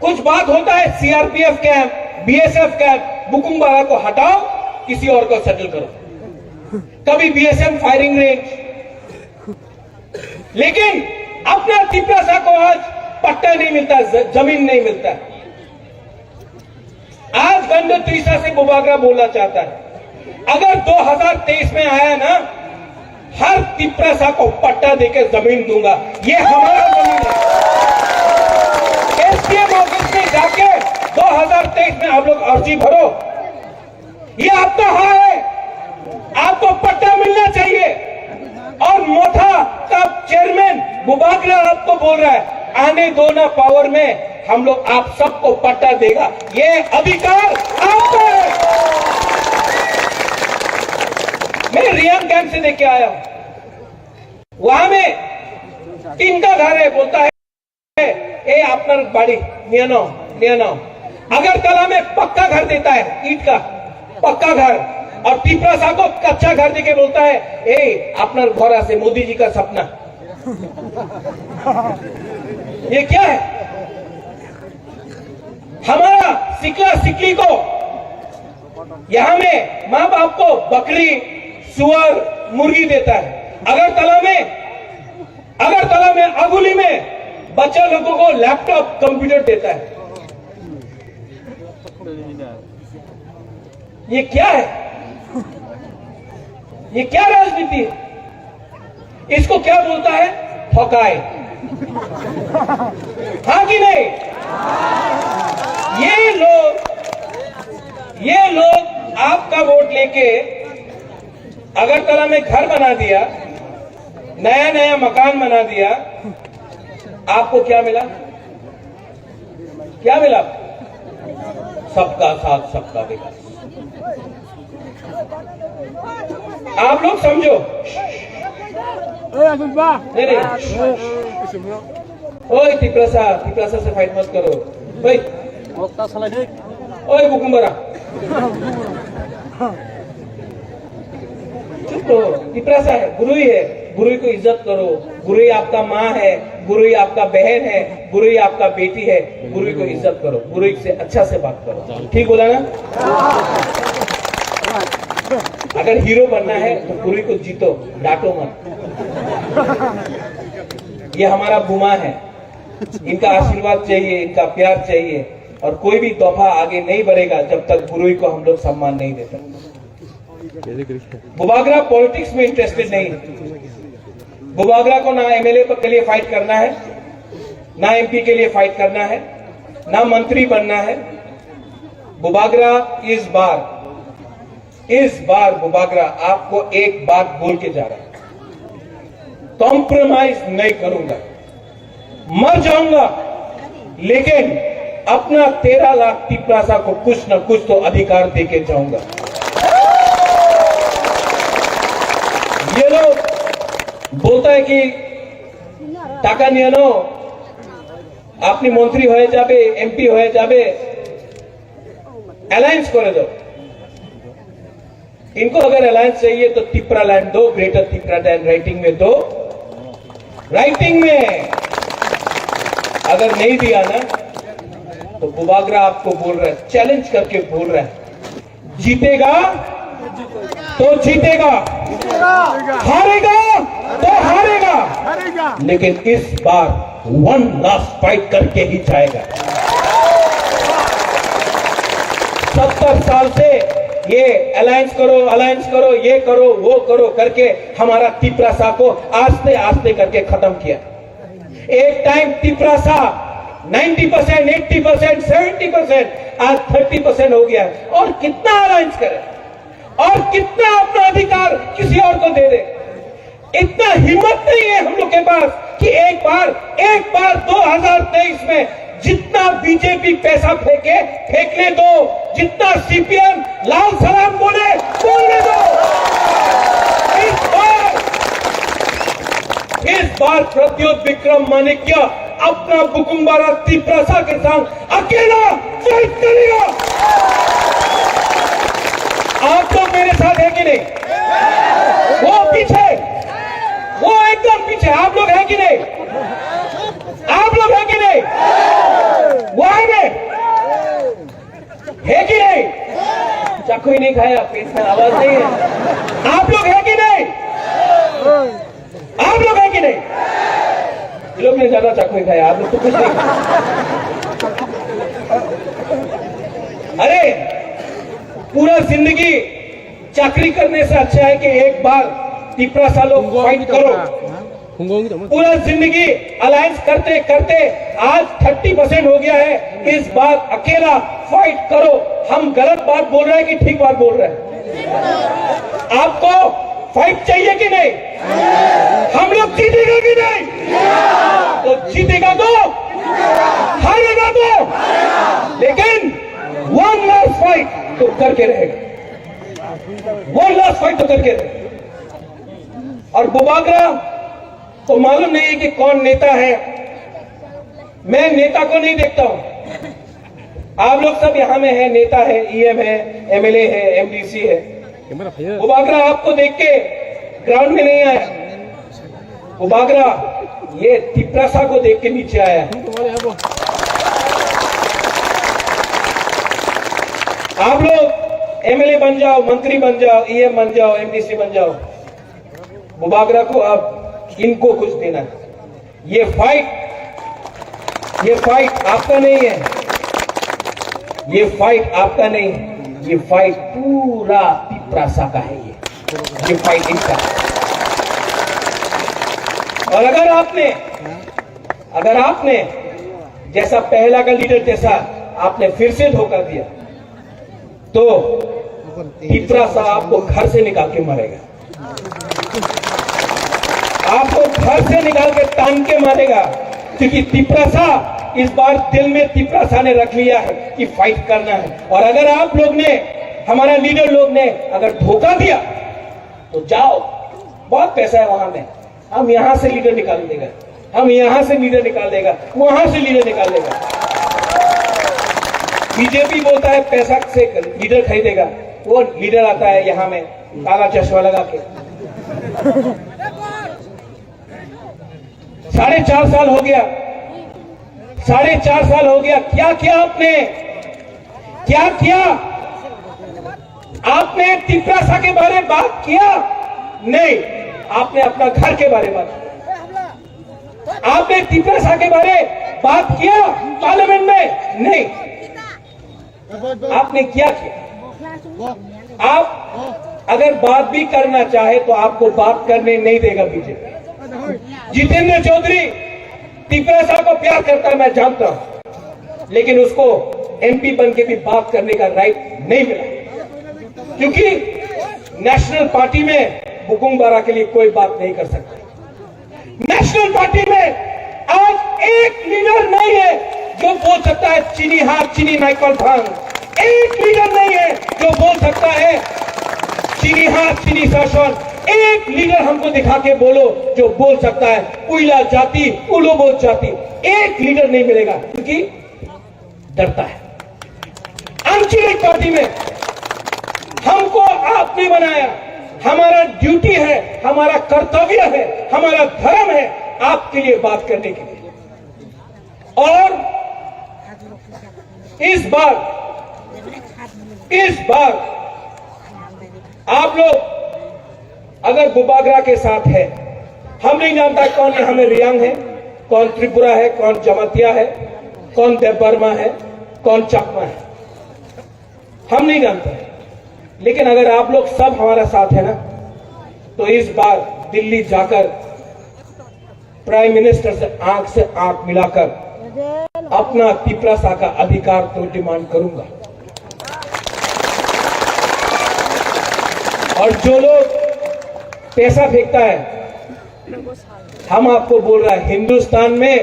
कुछ बात होता है, सीआरपीएफ कैंप, बीएसएफ कैंप, बुकुंबारा को हटाओ, किसी और को सेटल करो। कभी बीएसएफ फायरिंग रेंज, लेकिन अपना तिप्रासा को आज पट्टा नहीं मिलता, जमीन नहीं मिलता। आज गंडो त्रिशा से बुबागरा बोलना चाहता है, अगर 2023 में आया ना, हर तिप्रासा को पट्टा देकर जमीन दूंगा। ये हमारा जमीन है। एसडीएम ऑफिस में जाके 2023 में आप लोग अर्जी भरो, ये आपका हक है, आपको पट्टा मिलना चाहिए। और मोथा का चेयरमैन बुबागरा आपको बोल रहा है, आने दो ना पावर में, हम लोग आप सबको पट्टा देगा। ये अधिकार आपका है। मैं रियांग कैंप से देख के आया हूं, वहां में टीन का घर है, बोलता है ए अपना बाड़ी नियनो नियनो। अगरतला में पक्का घर देता है, ईट का पक्का घर, और तिपरासा को कच्चा घर देके बोलता है ए अपना घर से मोदी जी का सपना। ये क्या है? हमारा सिकला सिकली को यहां में माँ बाप को बकरी सुअर मुर्गी देता है, अगरतला में अगुली में बच्चा लोगों को लैपटॉप कंप्यूटर देता है। ये क्या है? ये क्या राजनीति है? इसको क्या बोलता है? ठकाई। हाँ कि नहीं? ये लोग आपका वोट लेके अगरतला में घर बना दिया, नया नया मकान बना दिया, आपको क्या मिला? क्या मिला? सबका साथ सबका विकास। आप लोग समझो। नहीं, ओए तिपरासा से फाइट मत करो भाई। ओए बुकुम्बरा चुप रहो। तिपरासा है, गुरुई है, गुरुई को इज्जत करो। गुरुई आपका माँ है, गुरुई आपका बहन है, गुरुई आपका बेटी है, गुरुई को इज्जत करो, गुरुई से अच्छा से बात करो। ठीक बोला ना? अगर हीरो बनना है तो गुरुई को जीतो, डांटो मत। ये हमारा बुमा है, इनका आशीर्वाद चाहिए, इनका प्यार चाहिए, और कोई भी तोहफा आगे नहीं बढ़ेगा जब तक गुरुई को हम लोग सम्मान नहीं देते। बुबागरा पॉलिटिक्स में इंटरेस्टेड नहीं है। बुबागरा को ना एमएलए के लिए फाइट करना है, ना एमपी के लिए फाइट करना है, ना मंत्री बनना है। बुबागरा इस बार बुबागरा आपको एक बात बोल के जा रहा है, कॉम्प्रोमाइज नहीं करूंगा, मर जाऊंगा, लेकिन अपना 13 लाख तिपरासा को कुछ न कुछ तो अधिकार देके जाऊंगा। ये लोग बोलता है कि टाका नियनो अपनी मंत्री हो जाबे, एमपी हो जाबे, अलायंस करे दो। इनको अगर अलायंस चाहिए तो तिपरा लैंड दो, ग्रेटर तिपरा लैंड राइटिंग में दो। राइटिंग में अगर नहीं दिया ना तो बुबागरा आपको बोल रहा है, चैलेंज करके बोल रहा है, जीतेगा तो जीतेगा, हारेगा तो हारेगा, लेकिन इस बार वन लास्ट फाइट करके ही जाएगा। 70 साल से ये अलायंस करो, ये करो, वो करो करके हमारा तिपरासा को आस्ते आस्ते करके खत्म किया। एक टाइम तिपरासा 90%, 80%, 70%, आज 30% हो गया। और कितना अलायंस करे और कितना अपना अधिकार किसी और को दे दे। इतना हिम्मत नहीं है हम लोग के पास कि एक बार 2023 में जितना बीजेपी पैसा फेंकने दो, जितना सीपीएम लाल सलाम बोलने दो। इस बार प्रद्योत विक्रम माणिक्य अपना बुकुम्बारा तिपरासा के साथ अकेला फाइट करेगा। आप लोग मेरे साथ है कि नहीं? वो पीछे, वो एकदम पीछे। आप लोग है कि नहीं? आप लोग है कि नहीं? वहां में है कि नहीं? चाकू ही नहीं खाया, पेट में आवाज नहीं है। आप लोग है कि नहीं? आप लोग है कि नहीं? ये लोग ने ज्यादा चाकू ही खाया, आप लोग तो कुछ नहीं खाया। अरे पूरा जिंदगी चाकरी करने से अच्छा है कि एक बार तिपरासा लोग फाइट करो। पूरा जिंदगी अलायंस करते करते आज 30% हो गया है। इस बार अकेला फाइट करो। हम गलत बात बोल रहे हैं कि ठीक बात बोल रहे हैं? आपको फाइट चाहिए कि नहीं? हम लोग जीतेगा कि नहीं? तो जीतेगा तो, हारेगा तो, लेकिन वन लास्ट फाइट तो करके रहेगा। वन लास्ट फाइट तो करके रहेगा। और बुबागरा तो मालूम नहीं है कि कौन नेता है। मैं नेता को नहीं देखता हूं, आप लोग सब यहां में है, नेता है, ईएम है, एमएलए है, एमडीसी है। बुबागरा आपको देख के ग्राउंड में नहीं आया, बुबागरा ये तिपरासा को देख के नीचे आया है। आप लोग एमएलए बन जाओ, मंत्री बन जाओ, ईएम बन जाओ, एमडीसी बन जाओ, बुबागरा को अब इनको कुछ देना है। ये फाइट आपका नहीं है, ये फाइट आपका नहीं है, ये फाइट पूरा तिपरासा का है। ये फाइट इनका। और अगर आपने जैसा पहला का लीडर जैसा आपने फिर से धोखा दिया तो तिपरासा आपको घर से निकाल के मारेगा, आपको घर से निकाल के टांग के मारेगा। क्योंकि तिपरासा इस बार दिल में तिपरासा ने रख लिया है कि फाइट करना है। और अगर आप लोग ने, हमारा लीडर लोग ने अगर धोखा दिया तो जाओ, बहुत पैसा है वहां में, हम यहां से लीडर निकाल देगा, हम यहां से लीडर निकाल देगा, वहां से लीडर निकाल देगा। बीजेपी बोलता है पैसा से लीडर खरीदेगा, वो लीडर आता है यहां में काला चश्मा लगा के। 4.5 साल हो गया, 4.5 साल हो गया, क्या किया आपने? क्या किया आपने? तिपरासा के बारे में बात किया? नहीं, आपने अपना घर के बारे में बात किया। आपने तिपरासा के बारे में बात किया पार्लियामेंट में? नहीं। आपने क्या किया? आप अगर बात भी करना चाहे तो आपको बात करने नहीं देगा बीजेपी। जितेंद्र चौधरी तिपरासा को प्यार करता है, मैं जानता हूं, लेकिन उसको एमपी बन के भी बात करने का राइट नहीं मिला, क्योंकि नेशनल पार्टी में बुकुंग बारा के लिए कोई बात नहीं कर सकता। नेशनल पार्टी में आज एक लीडर नहीं है जो बोल सकता है चीनी हार चीनी नाइकल भांग। एक लीडर नहीं है जो बोल सकता है चीनी हार चीनी शासन। एक लीडर हमको दिखा के बोलो जो बोल सकता है उइला जाति उलोबो जाति। एक लीडर नहीं मिलेगा, क्योंकि डरता है। अनचुनित पार्टी में हमको आपने बनाया, हमारा ड्यूटी है, हमारा कर्तव्य है, हमारा धर्म है आपके लिए बात करने के लिए। और इस बार आप लोग अगर बुबागरा के साथ है, हम नहीं जानता कौन यहाँ में रियांग है, कौन त्रिपुरा है, कौन जमातिया है, कौन देवबर्मा है, कौन चकमा है, हम नहीं जानते। लेकिन अगर आप लोग सब हमारा साथ है ना, तो इस बार दिल्ली जाकर प्राइम मिनिस्टर से आंख मिलाकर अपना तिपरासा का अधिकार तो डिमांड करूंगा। और जो लोग पैसा फेंकता है, हम आपको बोल रहा है, हिंदुस्तान में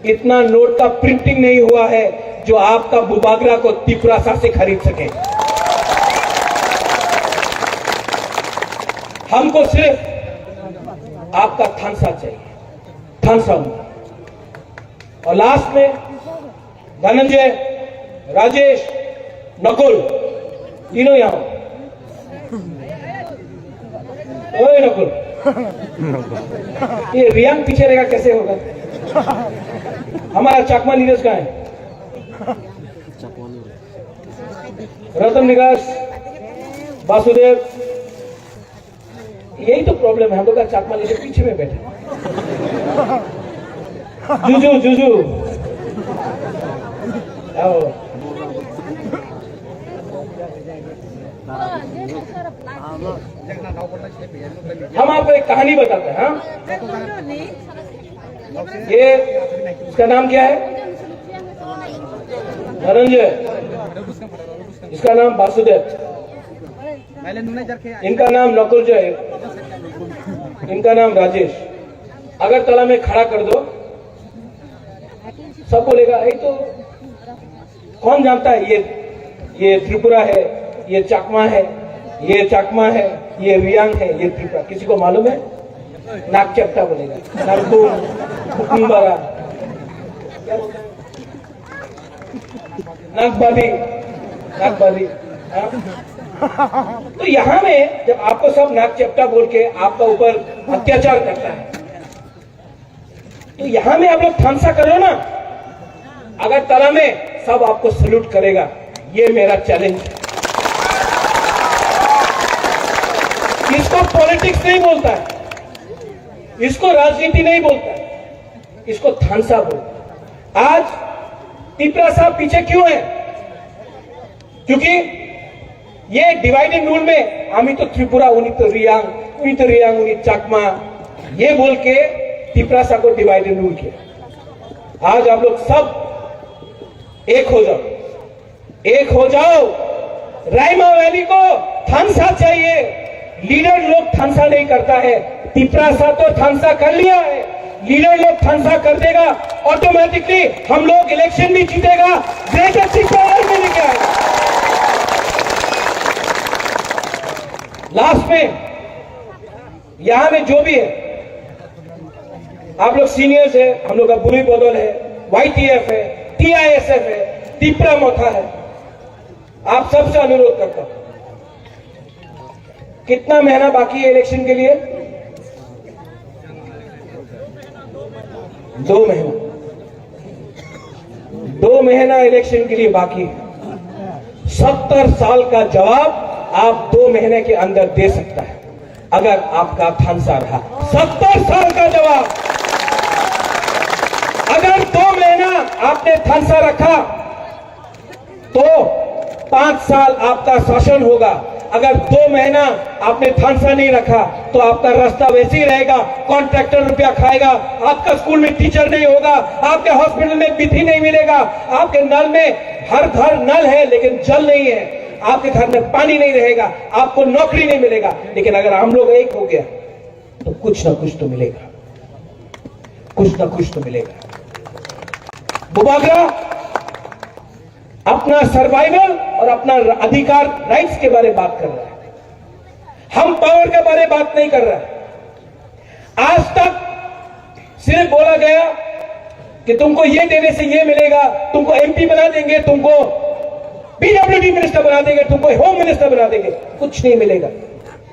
इतना नोट का प्रिंटिंग नहीं हुआ है जो आपका बुबागरा को तिपरासा से खरीद सके। हमको सिर्फ आपका थानसा चाहिए, थानसा। और लास्ट में धनंजय, राजेश, नकुल, तीनों यहां। ओए नकुल, ये रियांग पीछे रहेगा कैसे होगा? हमारा चकमा लीडर्स कहां है? रतन निकास, वासुदेव, यही तो प्रॉब्लम है। हम लोग का चकमा लीडर पीछे में बैठे। जुजू आओ। हम आपको एक कहानी बताते हैं। ये इसका नाम क्या है? धनंजय, इसका नाम वासुदेव, इनका नाम नकुल जय, इनका नाम राजेश। अगरतला में खड़ा कर दो, सब बोलेगा ये तो कौन जानता है, ये त्रिपुरा है, ये चकमा है, ये चकमा है, ये रियांग है, ये त्रिपुरा। किसी को मालूम है? नाक चपटा बोलेगा, नरको बुकुम्बारा, नाकबादी, नाकबादी। तो यहाँ में जब आपको सब नाक चपटा बोल के आपका ऊपर अत्याचार करता है, तो यहाँ में आप लोग थामसा करो ना। अगर तला में सब आपको सल्यूट करेगा, ये मेरा चैलेंज है। इसको पॉलिटिक्स नहीं बोलता है, इसको राजनीति नहीं बोलता है, इसको थानसा बोलता है। आज तिपरा साहब पीछे क्यों है? क्योंकि ये डिवाइड एंड रूल में आमी तो त्रिपुरा, उन्हीं तो रियांग, उन्हीं चाकमा, ये बोल के तिपरा साहब को डिवाइड एंड रूल किया। आज आप लोग सब एक हो जाओ, एक हो जाओ। रायमा वैली को थानसा चाहिए, लीडर लोग थानसा नहीं करता है। तिपरा सा तो थानसा कर लिया है, लीडर लोग थानसा कर देगा, ऑटोमेटिकली हम लोग इलेक्शन भी जीतेगा, ग्रेटर तिपरा में लेके आएगा। लास्ट में यहां में जो भी है, आप लोग सीनियर्स है, हम लोग का बुरी बदल है, YTF है, TISF है, तिपरा मोथा है। आप सबसे अनुरोध करता हूं, कितना महीना बाकी है इलेक्शन के लिए? 2 महीना। 2 महीना इलेक्शन के लिए बाकी है। 70 साल का जवाब आप 2 महीने के अंदर दे सकता है अगर आपका थानसा रहा। 70 साल का जवाब। अगर 2 महीना आपने थानसा रखा तो 5 साल आपका शासन होगा। अगर 2 महीना आपने थानसा नहीं रखा तो आपका रास्ता वैसे ही रहेगा, कॉन्ट्रैक्टर रुपया खाएगा, आपका स्कूल में टीचर नहीं होगा, आपके हॉस्पिटल में बिथी नहीं मिलेगा, आपके नल में, हर घर नल है लेकिन जल नहीं है, आपके घर में पानी नहीं रहेगा, आपको नौकरी नहीं मिलेगा। लेकिन अगर हम लोग एक हो गया तो कुछ ना कुछ तो मिलेगा, कुछ ना कुछ तो मिलेगा। बुबागरा अपना सर्वाइवल और अपना अधिकार, राइट्स के बारे में बात कर रहा है, हम पावर के बारे में बात नहीं कर रहा है। आज तक सिर्फ बोला गया कि तुमको ये देने से ये मिलेगा, तुमको MP बना देंगे, तुमको PWD मिनिस्टर बना देंगे, तुमको होम मिनिस्टर बना देंगे। कुछ नहीं मिलेगा।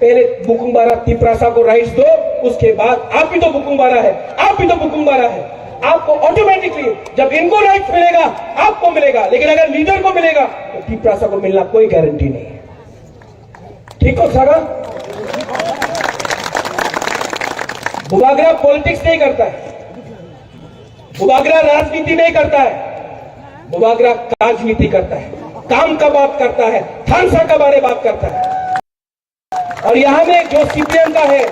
पहले बुकुम्बारा तिपरासा को राइट्स दो, उसके बाद आप भी तो बुकुम्बारा है, आप भी तो बुकुम्बारा है। आपको ऑटोमेटिकली जब इनको राइट्स मिलेगा आपको मिलेगा, लेकिन अगर लीडर को मिलेगा तो तिपरासा को मिलना कोई गारंटी नहीं है। ठीक हो सागा? बुबागरा पॉलिटिक्स नहीं करता है, बुबागरा राजनीति नहीं करता है, बुबागरा राजनीति करता है, काम का बात करता है, थानसा का बारे बात करता है। और यहां में जो CPM का है,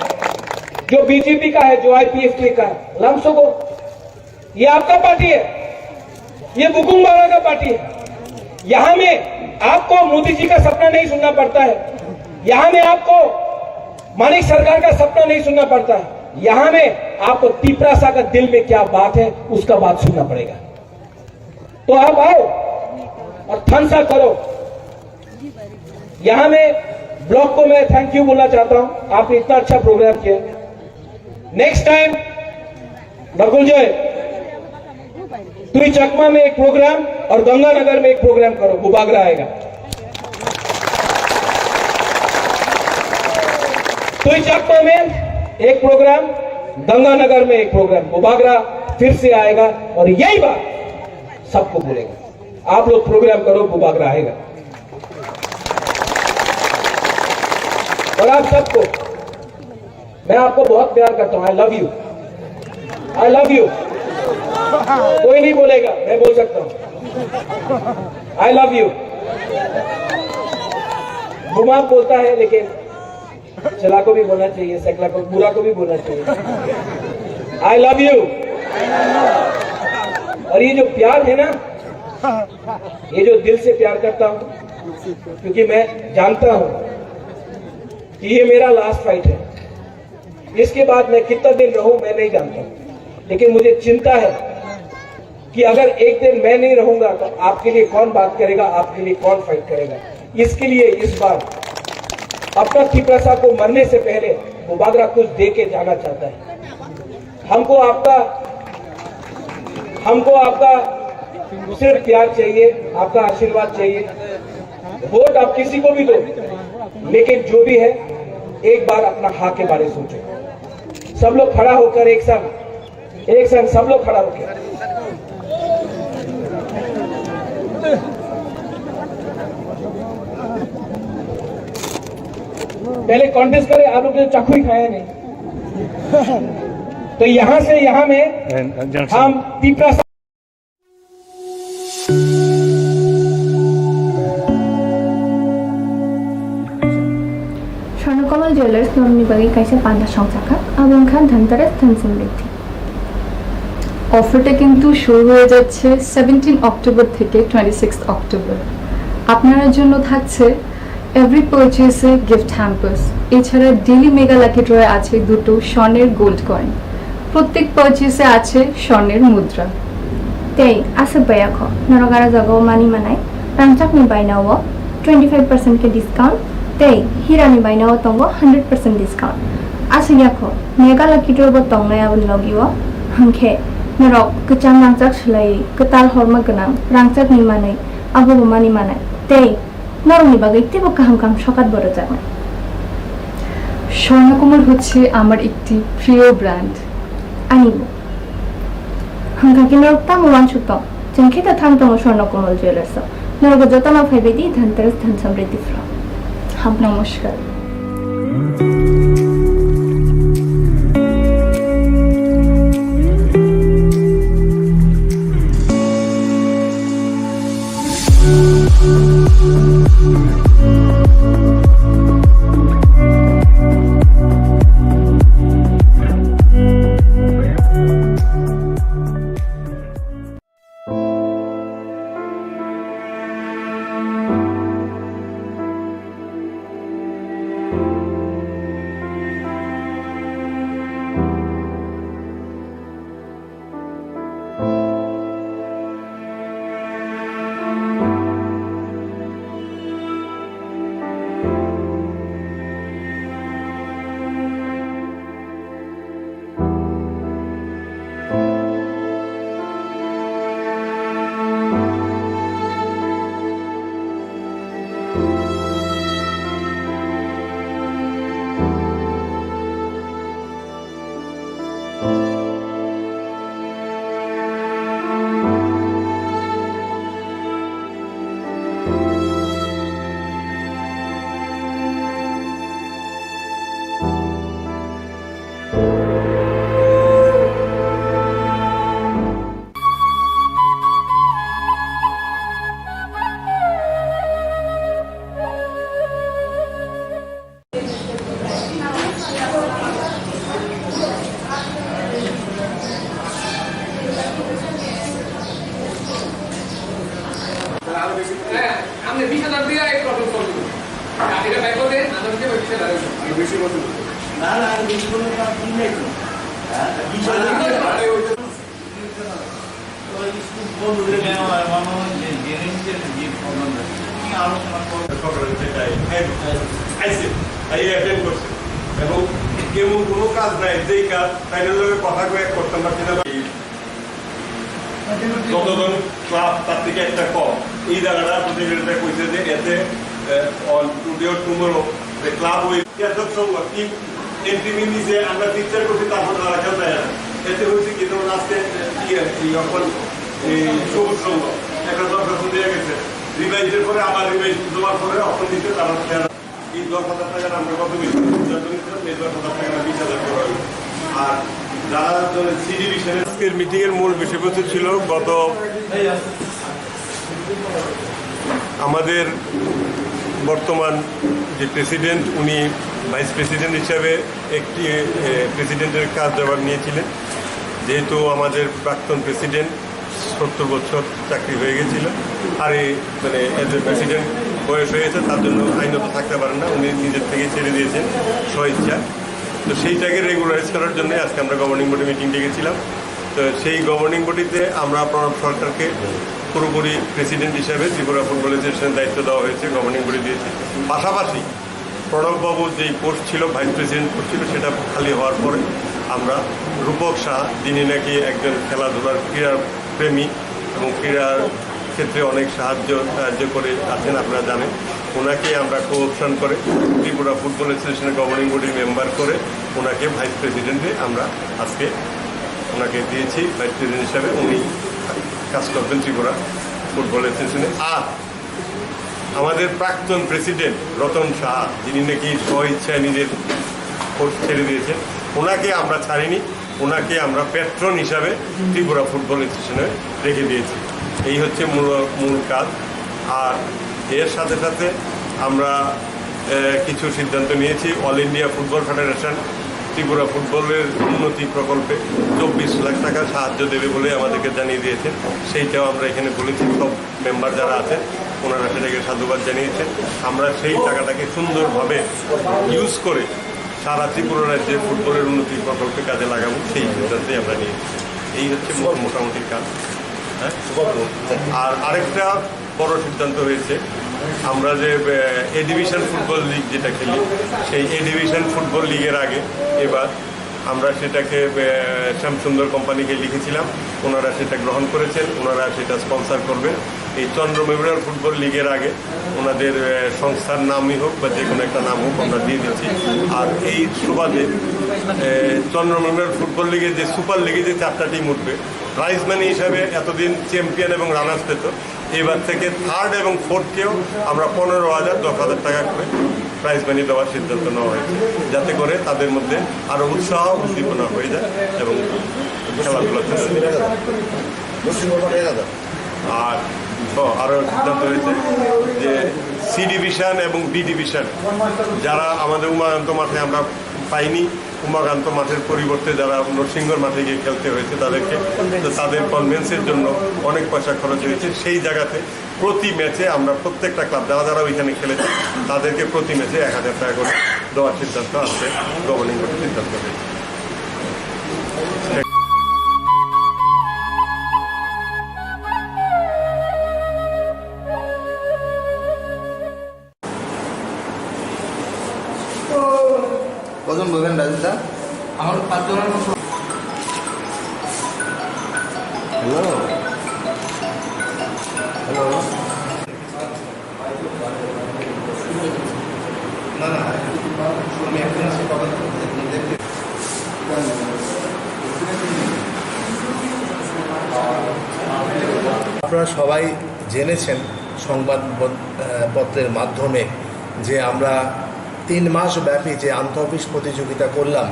जो BJP का है, जो IPFK का है, लम्सो को, ये आपका पार्टी है, ये बुकुम्बारा का पार्टी है। यहां में आपको मोदी जी का सपना नहीं सुनना पड़ता है, यहां में आपको मानिक सरकार का सपना नहीं सुनना पड़ता है, यहां में आपको तिपरासा का दिल में क्या बात है उसका बात सुनना पड़ेगा। तो आप आओ और थानसा करो। यहां में ब्लॉक को मैं थैंक यू बोलना चाहता हूं, आपने इतना अच्छा प्रोग्राम किया। नेक्स्ट टाइम नकुलजय तुई चकमा में एक प्रोग्राम और गंगानगर में एक प्रोग्राम करो, बुबागरा आएगा। तुई चकमा में एक प्रोग्राम, गंगानगर में एक प्रोग्राम, बुबागरा फिर से आएगा और यही बात सबको बोलेगा। आप लोग प्रोग्राम करो, बुबागरा आएगा। और आप सबको मैं आपको बहुत प्यार करता हूं। I love you, I love you. कोई नहीं बोलेगा, मैं बोल सकता हूं। I love you. बुमा बोलता है लेकिन चला को भी बोलना चाहिए, सकला को, बुरा को भी बोलना चाहिए। I love you. और ये जो प्यार है ना, ये जो दिल से प्यार करता हूं, क्योंकि मैं जानता हूं कि ये मेरा लास्ट फाइट है। इसके बाद मैं कितना दिन रहूं मैं नहीं जानता, लेकिन मुझे चिंता है कि अगर एक दिन मैं नहीं रहूंगा तो आपके लिए कौन बात करेगा, आपके लिए कौन फाइट करेगा। इसके लिए इस बार अपना तिपरासा को मरने से पहले वो बागरा कुछ दे के जाना चाहता है। हमको आपका सिर्फ प्यार चाहिए, आपका आशीर्वाद चाहिए। वोट आप किसी को भी दो, लेकिन जो भी है एक बार अपना हक के बारे में सोचो। सब लोग खड़ा होकर एक संग सब लोग खड़ा होकर पहले कॉन्टेस्ट करे। आप लोग चाकू ही खाया नहीं तो यहां से यहां में हम पिपरा স্বর্ণকমল জুয়েলার্স নবনিবাগী কাইসে পান্ডা সংখ্যা এবং খান ধানতারাস ধান সমৃদ্ধি। অফারটা কিন্তু শুরু হয়ে যাচ্ছে 17 অক্টোবর থেকে 26 অক্টোবর। আপনার জন্য থাকছে এভরি পারচেসে গিফট হ্যাম্পার্স, এছাড়া ডেলি মেগা লাকি ড্রয়ে আছে দুটো স্বর্ণের গোল্ড কয়েন, প্রত্যেক পারচেসে আছে স্বর্ণের মুদ্রা। তাই আছে বায়াখ নরগারা জাগাও মানি মানায় রাংচাকনি বাইনাও 25% ডিসকাউন্ট, তাই হিরানি বাইনাও তঙ্গ 100% ডিসকাউন্ট। আছে ইয়াখো মেগা লাকি ড্রয়ে তংনায় আবন লগিও হাংখে নরক গোচাম রাংচাক সোলাই গোতাল হরমা গোনাं রাংচাকনি মানায় আবো মানি মানায়। তাই নরমনি বাগে তেব কাহাম কাম সকাত বড় যাবে। স্বর্ণকমল হচ্ছে আমার একটি প্রিয় ব্র্যান্ড। আনিব হাঙ্কাকে নরক তামো ওয়ানসুত जों खेता थां दङ স্বর্ণকমল জুয়েলার্স নরক যতনা ফাইবেদি ধানতেরাস ধান সমৃদ্ধি ফ্র। হাম নমস্কার। এবং কেমন কোনো কাজ নাই যেই কাজ তাইলে কথা কয়ে করতাম পারছি না। যতজন ক্লাব তার থেকে একটা কম এই জায়গাটা প্রতিযোগিতা কইছে যে এতে on today or tomorrow the club will catch up সংঘ টিম এন্ট্রি নিয়ে আমরা পিকচার করছি তারপর তারা খেলতে যায় এতে হয়েছে কি ধরুন আজকে এখন এই সবুজ সংঘ একটা দরখাস্ত দেওয়া গেছে রিভাইজের পরে আবার রিভাইজ দেওয়ার পরে অপর দিতে তারা এই 10,000 টাকার আমরা কত বেশি এই 10,000 টাকা 20,000 করা আর যারা সি ডিভিশনের আজকের মিটিং এর মূল বিষয়বস্তু ছিল গত আমাদের বর্তমান যে প্রেসিডেন্ট উনি ভাইস প্রেসিডেন্ট হিসাবে একটি প্রেসিডেন্টের কার্যভার নিয়েছিলেন। যেহেতু আমাদের প্রাক্তন প্রেসিডেন্ট 70 বছর চাকরি হয়ে গেছিল আর এই মানে এজ এ প্রেসিডেন্ট বয়স হয়েছে, তার জন্য আইনত থাকতে পারেন না, উনি নিজের থেকে ছেড়ে দিয়েছেন স্বইচ্ছা। তো সেইটাকে রেগুলারাইজ করার জন্য আজকে আমরা গভর্নিং বডি মিটিং ডেকেছিলাম। তো সেই গভর্নিং বডিতে আমরা প্রণব সরকারকে পুরোপুরি প্রেসিডেন্ট হিসাবে ত্রিপুরা ফুটবল অ্যাসোসিয়েশনের দায়িত্ব দেওয়া হয়েছে, গভর্নিং বডি দিয়েছে। পাশাপাশি প্রণববাবু যেই পোস্ট ছিল ভাইস প্রেসিডেন্ট পোস্ট ছিল সেটা খালি হওয়ার পরে আমরা রূপক শাহ, যিনি নাকি একজন খেলাধুলার ক্রীড়া প্রেমী এবং ক্রীড়ার ক্ষেত্রে অনেক সাহায্য করে আছেন আপনারা জানেন, ওনাকে আমরা কোঅপশন করে ত্রিপুরা ফুটবল অ্যাসোসিয়েশনের গভর্নিং বডির মেম্বার করে ওনাকে ভাইস প্রেসিডেন্টে আমরা আজকে ওনাকে দিয়েছি ভাইস প্রেসিডেন্ট হিসাবে। উনি কাজ করবেন ত্রিপুরা ফুটবল অ্যাসোসিয়েশনে। আর আমাদের প্রাক্তন প্রেসিডেন্ট রতন সাহা, যিনি নাকি স্বইচ্ছায় নিজের পোস্ট ছেড়ে দিয়েছেন, ওনাকে আমরা ছাড়িনি, ওনাকে আমরা প্যাট্রন হিসাবে ত্রিপুরা ফুটবল অ্যাসোসিয়েশনে রেখে দিয়েছি। এই হচ্ছে মূল কাজ। আর এর সাথে সাথে আমরা কিছু সিদ্ধান্ত নিয়েছি। All India football federation Tripura ফুটবলের উন্নতি প্রকল্পে 24 লাখ টাকা সাহায্য দেবে বলে আমাদেরকে জানিয়ে দিয়েছেন। সেইটাও আমরা এখানে বলেছি, সব মেম্বার যারা আছেন ওনারা সেটাকে সাধুবাদ জানিয়েছেন। আমরা সেই টাকাটাকে সুন্দরভাবে ইউজ করে সারা ত্রিপুরা রাজ্যে ফুটবলের উন্নতি প্রকল্পে কাজে লাগাবো, সেই সিদ্ধান্তেই আমরা নিয়েছি। এই হচ্ছে মোটামুটি কাজ। হ্যাঁ, আর আরেকটা বড় সিদ্ধান্ত হয়েছে, আমরা যে এ ডিভিশন ফুটবল লিগ যেটা খেলি, সেই এ ডিভিশন ফুটবল লিগের আগে এবার আমরা সেটাকে শ্যামসুন্দর কোম্পানিকে লিখেছিলাম, ওনারা সেটা গ্রহণ করেছেন, ওনারা সেটা স্পন্সর করবেন। এই চন্দ্র মেমোরিয়াল ফুটবল লিগের আগে ওনাদের সংস্থার নামই হোক বা যে কোনো একটা নাম হোক আমরা দিয়ে দিচ্ছি। আর এই সুবাদে চন্দ্র মেমোরিয়াল ফুটবল লিগে যে সুপার লিগে যে 4টা টিম উঠবে, প্রাইজ মানি হিসাবে এতদিন চ্যাম্পিয়ন এবং রানার্স পেত, এবার থেকে থার্ড এবং ফোর্থকেও আমরা 15,000 10,000 টাকা করে প্রাইজ মানি দেওয়ার সিদ্ধান্ত নেওয়া হয়েছে, যাতে করে তাদের মধ্যে আরও উৎসাহ উদ্দীপনা হয়ে যায় এবং খেলাধুলাতে। আর আরও সিদ্ধান্ত হয়েছে যে সি ডিভিশন এবং ডি ডিভিশন যারা আমাদের উমাকান্ত মাঠে আমরা পাইনি, উমাকান্ত মাঠের পরিবর্তে যারা নরসিংহর মাঠে গিয়ে খেলতে হয়েছে তাদেরকে, তাদের কনভেন্সের জন্য অনেক পয়সা খরচ হয়েছে। সেই জায়গাতে প্রতি ম্যাচে আমরা প্রত্যেকটা ক্লাব যারা ওইখানে খেলেছে তাদেরকে প্রতি ম্যাচে 1,000 টাকা করে দেওয়ার সিদ্ধান্ত আসছে, গভর্নিং বডির সিদ্ধান্ত হয়েছে। কজন বলবেন রাজুদা? আমার 5 জনের মতো। হ্যালো হ্যালো, না না আমি এখন আসি কথা আপনারা সবাই জেনেছেন সংবাদপত্রের মাধ্যমে যে আমরা 3 মাস ব্যাপী যে আন্তঃঅফিস প্রতিযোগিতা করলাম,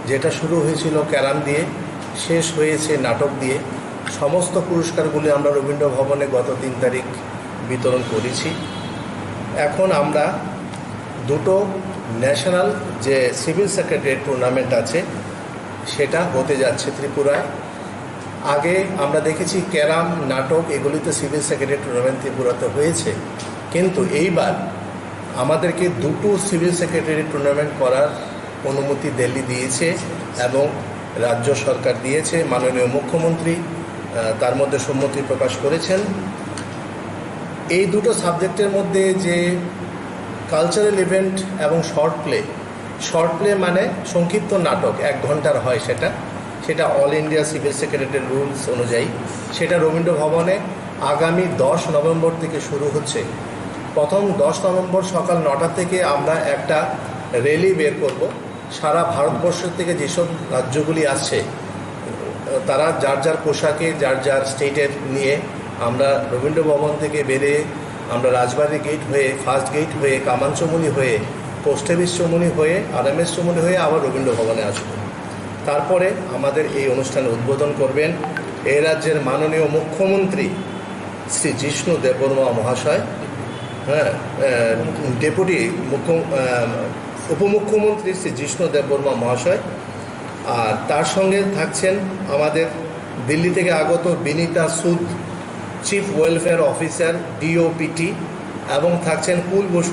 যেটা শুরু হয়েছিল ক্যারাম দিয়ে, শেষ হয়েছে নাটক দিয়ে। সমস্ত পুরস্কারগুলি আমরা রবীন্দ্র ভবনে গত 3 তারিখ বিতরণ করেছি। এখন আমরা 2টো ন্যাশনাল যে সিভিল সেক্রেটারি টুর্নামেন্ট আছে সেটা হতে যাচ্ছে ত্রিপুরায়। আগে আমরা দেখেছি ক্যারাম, নাটক এগুলিতে সিভিল সেক্রেটারি টুর্নামেন্ট ত্রিপুরাতে হয়েছে, কিন্তু এইবার আমাদেরকে 2টো সিভিল সেক্রেটারি টুর্নামেন্ট করার অনুমতি দিল্লি দিয়েছে এবং রাজ্য সরকার দিয়েছে। মাননীয় মুখ্যমন্ত্রী তার মধ্যে সম্মতি প্রকাশ করেছেন। এই 2টো সাবজেক্টের মধ্যে যে কালচারাল ইভেন্ট এবং শর্ট প্লে মানে সংক্ষিপ্ত নাটক 1 ঘন্টার হয়, সেটা all India civil secretary rules অনুযায়ী সেটা রবীন্দ্র ভবনে আগামী 10 নভেম্বর থেকে শুরু হচ্ছে। প্রথম 10 নভেম্বর সকাল 9টা থেকে আমরা একটা র্যালি বের করব। সারা ভারতবর্ষ থেকে যেসব রাজ্যগুলি আসছে তারা যার যার পোশাকে যার যার স্টেটের নিয়ে আমরা রবীন্দ্র ভবন থেকে বেরিয়ে আমরা রাজবাড়ি গেট হয়ে, ফার্স্ট গেট হয়ে, কামান চমুনি হয়ে, পোস্ট অফিস চমুনি হয়ে, RMS চমুনি হয়ে আবার রবীন্দ্র ভবনে আসব। তারপরে আমাদের এই অনুষ্ঠানে উদ্বোধন করবেন এই রাজ্যের মাননীয় মুখ্যমন্ত্রী শ্রী জিষ্ণু দেববর্মা মহাশয়, হ্যাঁ, ডেপুটি উপমুখ্যমন্ত্রী শ্রী জিষ্ণু দেববর্মা মহাশয়। আর তার সঙ্গে থাকছেন আমাদের দিল্লি থেকে আগত বিনীতা সুদ, চিফ ওয়েলফেয়ার অফিসার DOPT, এবং থাকছেন কুল বসু।